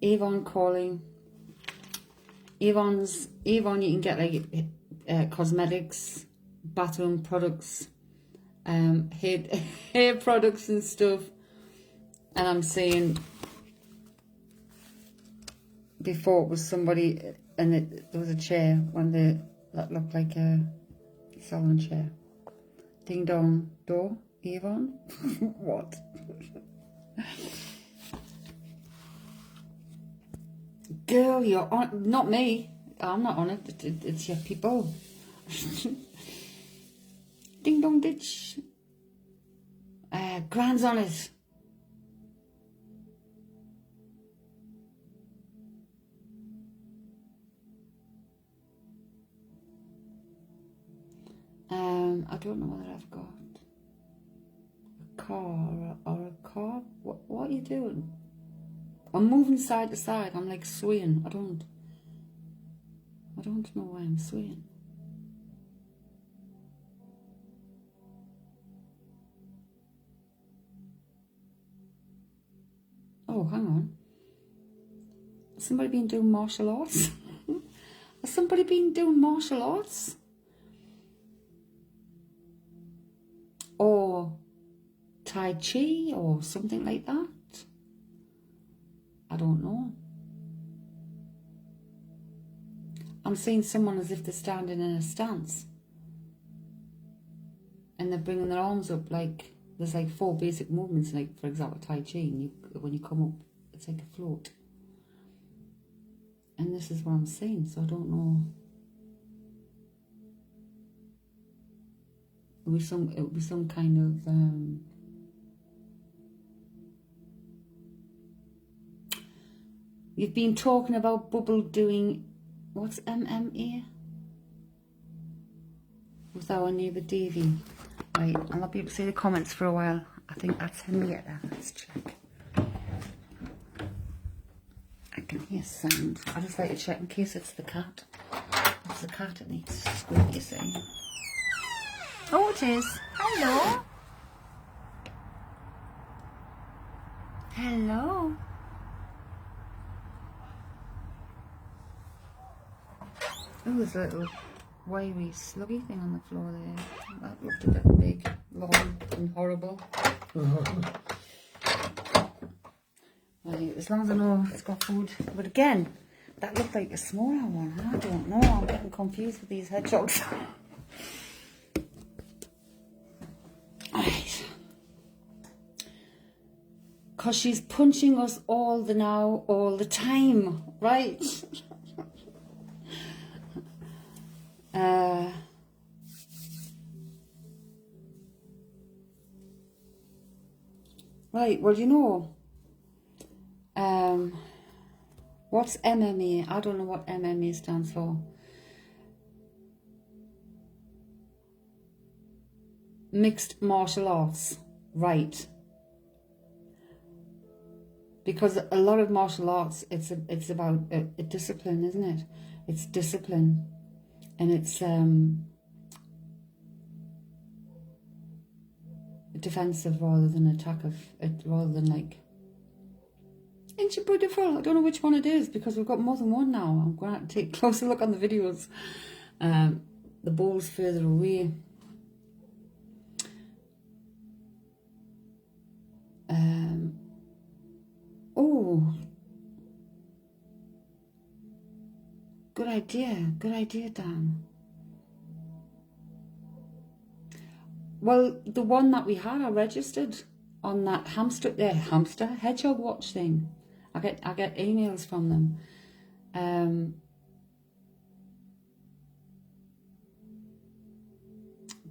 Avon calling. Avon, you can get like cosmetics, bathroom products, hair products and stuff. And I'm saying before it was somebody and there was a chair that looked like a salon chair. Ding dong door, Avon. What? Girl, you're on. Not me. I'm not on it. It's your people. Ding dong ditch. Grand's on it. I don't know whether I've got a car or a car. What are you doing? I'm moving side to side. I'm like swaying. I don't know why I'm swaying. Oh, hang on. Has somebody been doing martial arts? Has somebody been doing martial arts? Or Tai Chi or something like that? I don't know. I'm seeing someone as if they're standing in a stance. And they're bringing their arms up like, there's like 4 basic movements, like for example Tai Chi, and when you come up, it's like a float. And this is what I'm seeing, so I don't know. It would be some kind of you've been talking about Bubble doing what's MMA with our neighbour Davy. Right, I'll not be able to see the comments for a while. I think that's Henrietta. Let's check. I can hear sound. I just like to check in case it's the cat. It's the cat that needs to squeak, you see. Oh, it is. Hello. Hello. Oh, there's a little wiry sluggy thing on the floor there. That looked a bit big, long and horrible. Right, as long as I know it's got food. But again, that looked like a smaller one. I don't know. I'm getting confused with these hedgehogs. Right. Because she's punching us all the time. Right. Right, well, you know, what's MMA? I don't know what MMA stands for. Mixed martial arts, right? Because a lot of martial arts, it's about a discipline, isn't it? It's discipline, and it's defensive rather than rather than like. Ain't you beautiful? I don't know which one it is because we've got more than one now. I'm going to have to take a closer look on the videos. The ball's further away. Oh, good idea, Dan. Well, the one that we had, I registered on that hedgehog watch thing. I get emails from them.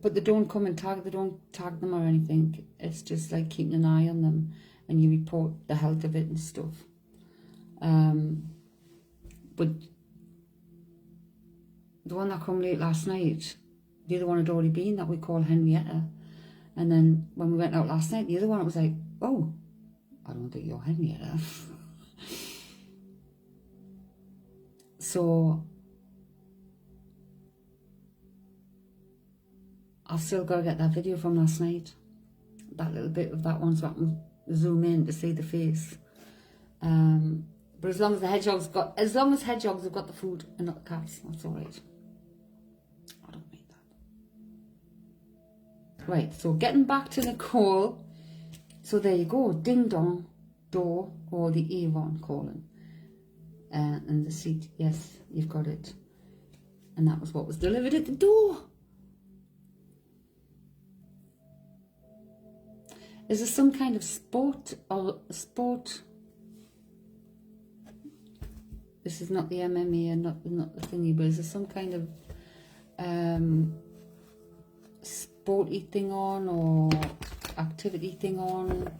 But they don't come and they don't tag them or anything. It's just like keeping an eye on them, and you report the health of it and stuff. But the one that come late last night, the other one had already been, that we call Henrietta. And then when we went out last night, the other one, it was like, oh, I don't think you're Henrietta. So I've still got to get that video from last night. That little bit of that one, so I can zoom in to see the face. But as long as hedgehogs have got the food and not the cats, that's all right. I don't need that. Right, so getting back to the call. So there you go, ding dong, door, or the Avon calling. And the seat, yes, you've got it. And that was what was delivered at the door. Is there some kind of sport? Is this is not the MMA and not the thingy, but is there some kind of sporty thing on or activity thing on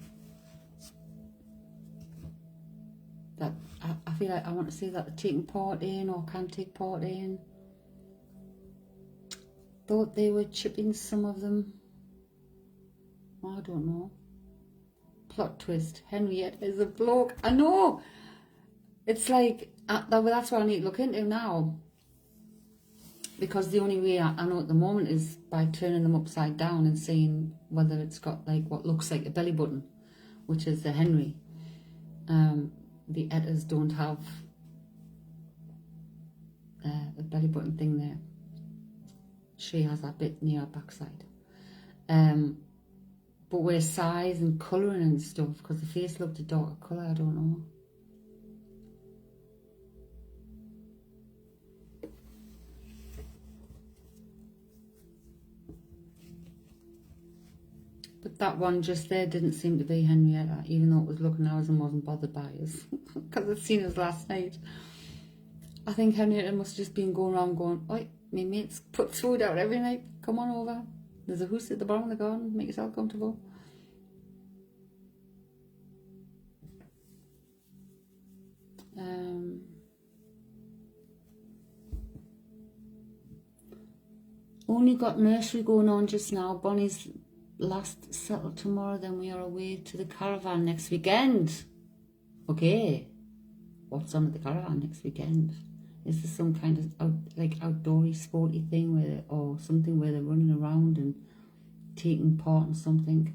that I feel like I want to say that they're taking part in or can take part in. Thought they were chipping some of them. I don't know. Plot twist. Henrietta is a bloke. I know. It's like, that's what I need to look into now. Because the only way I know at the moment is by turning them upside down and seeing whether it's got like what looks like a belly button, which is the Henry. The Ettas don't have a belly button thing there. She has that bit near her backside. But where size and colouring and stuff, because the face looked a darker colour, I don't know. But that one just there didn't seem to be Henrietta, even though it was looking ours and wasn't bothered by us, because I'd seen us last night. I think Henrietta must have just been going around going, oi, my mates put food out every night, come on over. There's a house at the bottom of the garden, make yourself comfortable. Only got nursery going on just now. Bonnie's last settled tomorrow, then we are away to the caravan next weekend. Okay, what's on at the caravan next weekend? Is there some kind of outdoory sporty thing or something where they're running around and taking part in something?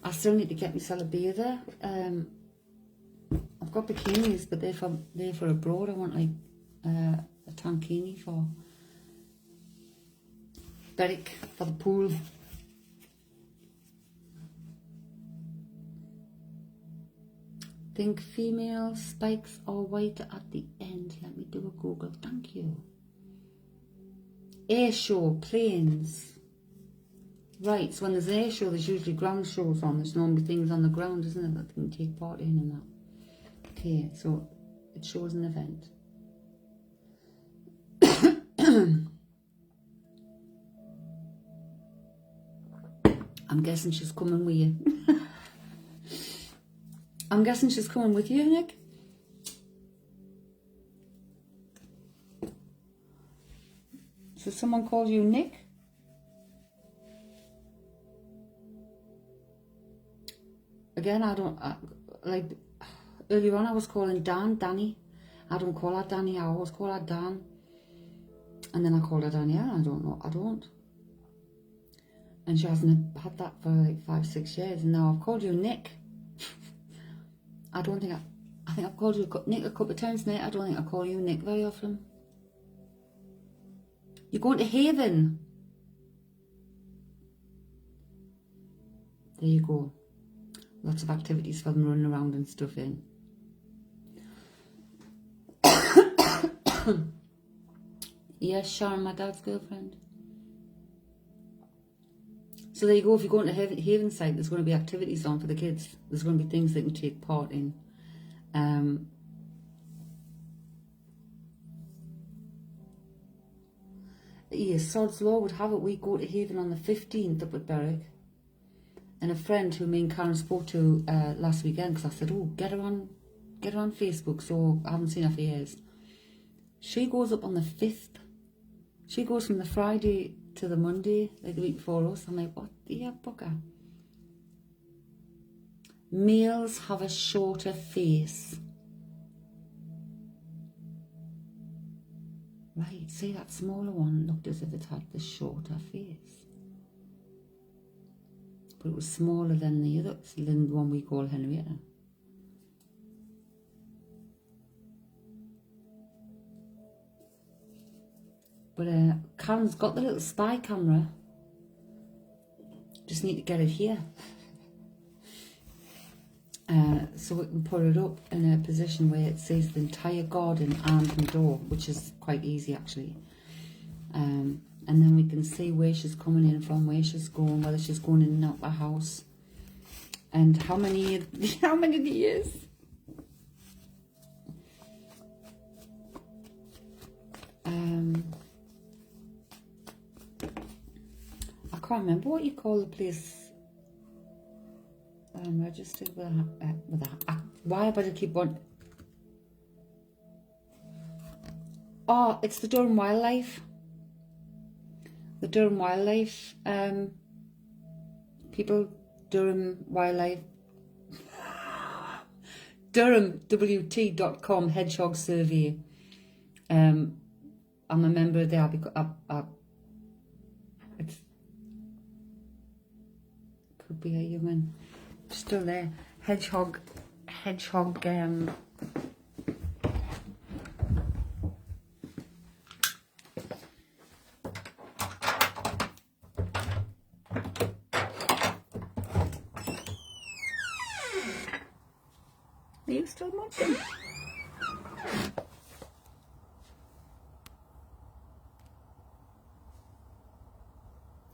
I still need to get myself a bather. I've got bikinis, but they're for abroad. I want like a tankini for Berwick for the pool. Think female spikes are white at the end. Let me do a Google. Thank you. Air show, planes. Right, so when there's an air show, there's usually ground shows on. There's normally things on the ground, isn't it, that they can take part in and that. Okay, so it shows an event. I'm guessing she's coming with you. I'm guessing she's coming with you, Nick. So someone called you Nick? Again, like earlier on I was calling Danny. I don't call her Danny, I always call her Dan. And then I called her Danielle, I don't. And she hasn't had that for like 5-6 years, and now I've called you Nick. I think I've called you Nick a couple of times, Nick. I don't think I call you Nick very often. You're going to Haven. There you go. Lots of activities for them running around and stuff in. Yes, Sharon, my dad's girlfriend. So there you go. If you go into Haven site, there's going to be activities on for the kids. There's going to be things they can take part in. Yes, Sod's Law would have it. We go to Haven on the 15th up at Berwick. And a friend who me and Karen spoke to last weekend, because I said, oh, get her on Facebook. So I haven't seen her for years. She goes up on the 5th. She goes from the Friday to the Monday, like the week before us. I'm like, what the bugger? Males have a shorter face. Right, see that smaller one looked as if it had the shorter face. But it was smaller than the one we call Henrietta. But Karen's got the little spy camera. Just need to get it here. So we can put it up in a position where it sees the entire garden and the door, which is quite easy actually. And then we can see where she's coming in from, where she's going, whether she's going in and out the house, and how many years. I can't remember what you call the place. Registered with a why would I keep on? Oh, it's the Durham Wildlife. The Durham Wildlife people, Durham Wildlife, DurhamWT.com hedgehog survey. I'm a member there because it could be a human. Still there. Hedgehog. Are you still munching?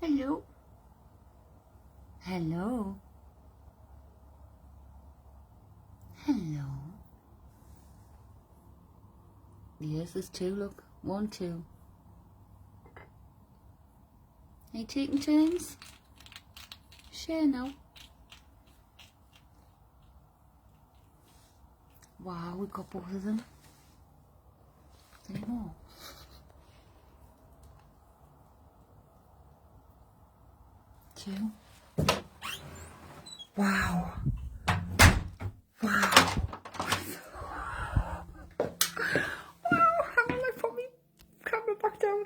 Hello. Hello. Hello. Yes, there's two, look. 1, 2. Are you taking turns? Share now. Wow, we got both of them. There you go. Two. Wow. Wow. Hang on, I put my camera back down.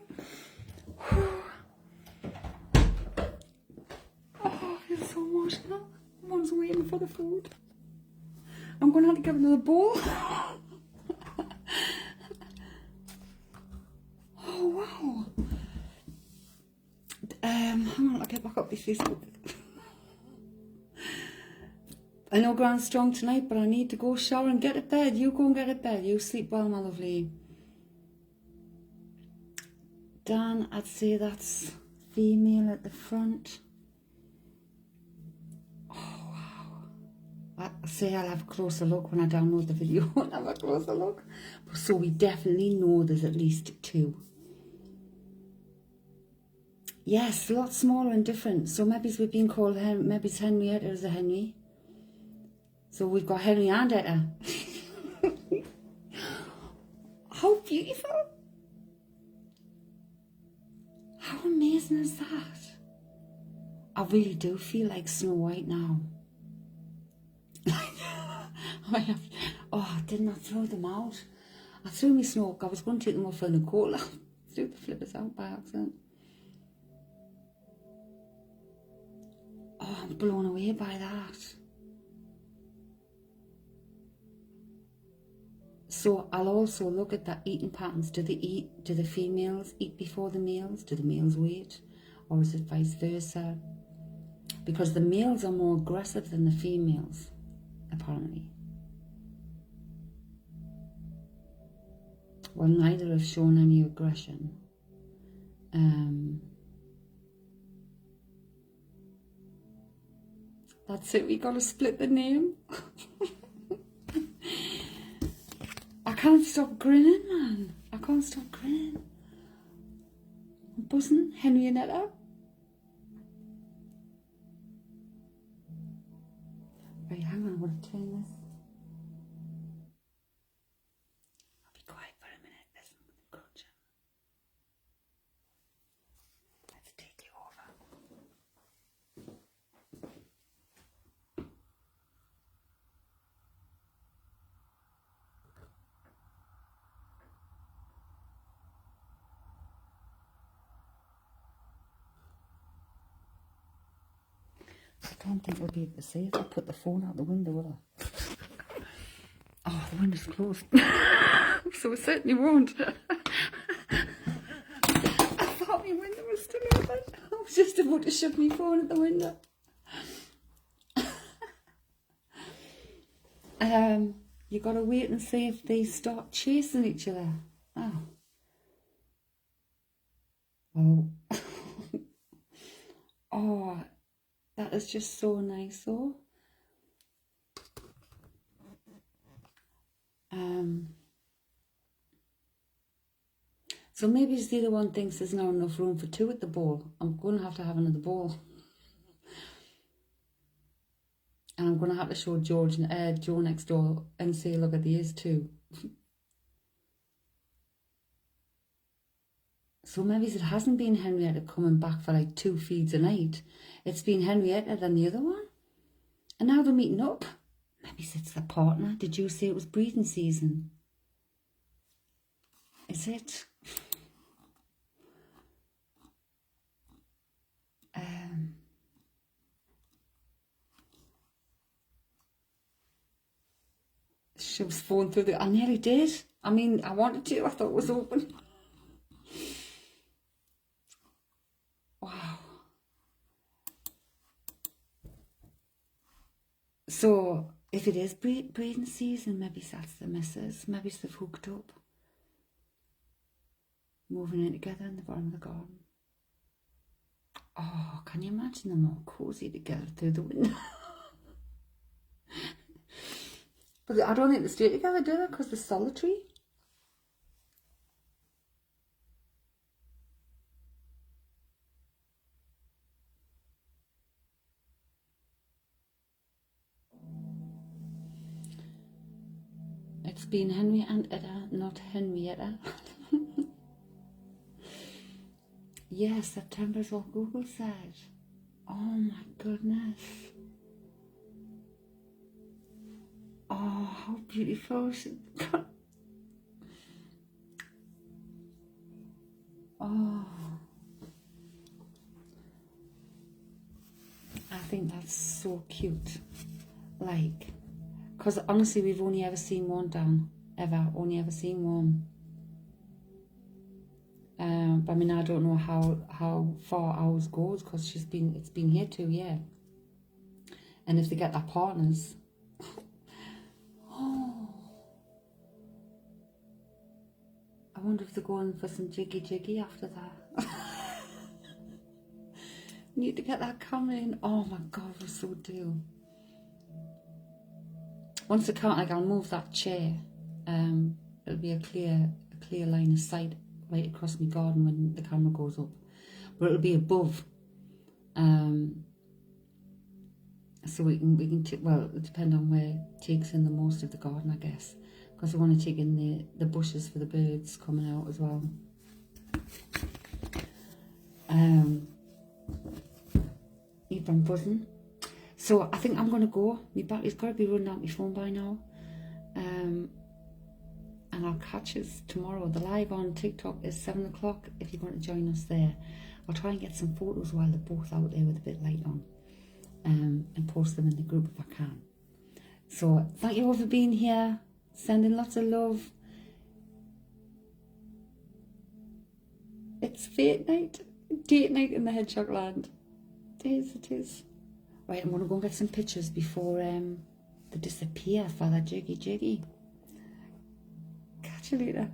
Oh, it's so emotional. Mom's waiting for the food. I'm going to have to give another bowl. Oh, wow. Hang on, I'll get back up this Facebook. I know Grant's strong tonight, but I need to go shower and get to bed. You go and get to bed. You sleep well, my lovely. Dan, I'd say that's female at the front. Oh, wow. I say I'll have a closer look when I download the video. I'll have a closer look. So we definitely know there's at least 2. Yes, a lot smaller and different. So maybe we've been called, maybe it's Henrietta as a Henry. So we've got Henry and Etta. How beautiful. How amazing is that? I really do feel like Snow White now. I did not throw them out. I threw my snow. I was going to take them off for Nicole. I threw the flippers out by accident. Oh, I'm blown away by that. So I'll also look at the eating patterns. Do the females eat before the males? Do the males wait? Or is it vice versa? Because the males are more aggressive than the females, apparently. Well, neither have shown any aggression. That's it, we gotta split the name. I can't stop grinning, man. I can't stop grinning. I'm buzzing. Henrietta. Right, hang on, I want to turn this. I'll be quiet for a minute. Listen with the culture. Let's take you over. I don't think we'll be able to see if I put the phone out the window, will I? Oh, the window's closed. So it certainly won't. I thought my window was still open. I was just about to shut my phone at the window. You gotta wait and see if they start chasing each other. Oh. Oh. Oh, that is just so nice though. So maybe it's the other one thinks there's not enough room for two at the bowl. I'm going to have another bowl. And I'm going to have to show Joe next door and say, look at these two. So maybe it hasn't been Henrietta coming back for like 2 feeds a night. It's been Henrietta then the other one. And now they're meeting up. Maybe it's the partner. Did you say it was breeding season? Is it? She was falling through I nearly did. I mean, I wanted to. I thought it was open. Wow. So, if it is breeding season, maybe that's the missus. Maybe they've hooked up. Moving in together in the bottom of the garden. Oh, can you imagine them all cozy together through the window? But I don't think they stay together, do they? Because they're solitary. It's been Henry and Etta, not Henrietta. Yes, September's what Google said. Oh my goodness. Oh, how beautiful. Oh. I think that's so cute. Like, because honestly, we've only ever seen one down. Only ever seen one. But I mean, I don't know how far ours goes because it's been here 2 years. And if they get their partners, oh, I wonder if they're going for some jiggy after that. Need to get that camera in. Oh my God, we so do. Once I can't, like, I'll move that chair. It'll be a clear line of sight right across my garden when the camera goes up, but it'll be above. So we can well, it depends on where it takes in the most of the garden, I guess, because we want to take in the bushes for the birds coming out as well. You've been buzzing. So I think I'm going to go. My battery's got to be running out my phone by now. And I'll catch us tomorrow. The live on TikTok is 7 o'clock if you want to join us there. I'll try and get some photos while they're both out there with a bit of light on. And post them in the group if I can. So thank you all for being here. Sending lots of love. It's date night in the hedgehog land. It is. Right, I'm going to go and get some pictures before they disappear for that jiggy. Catch you later.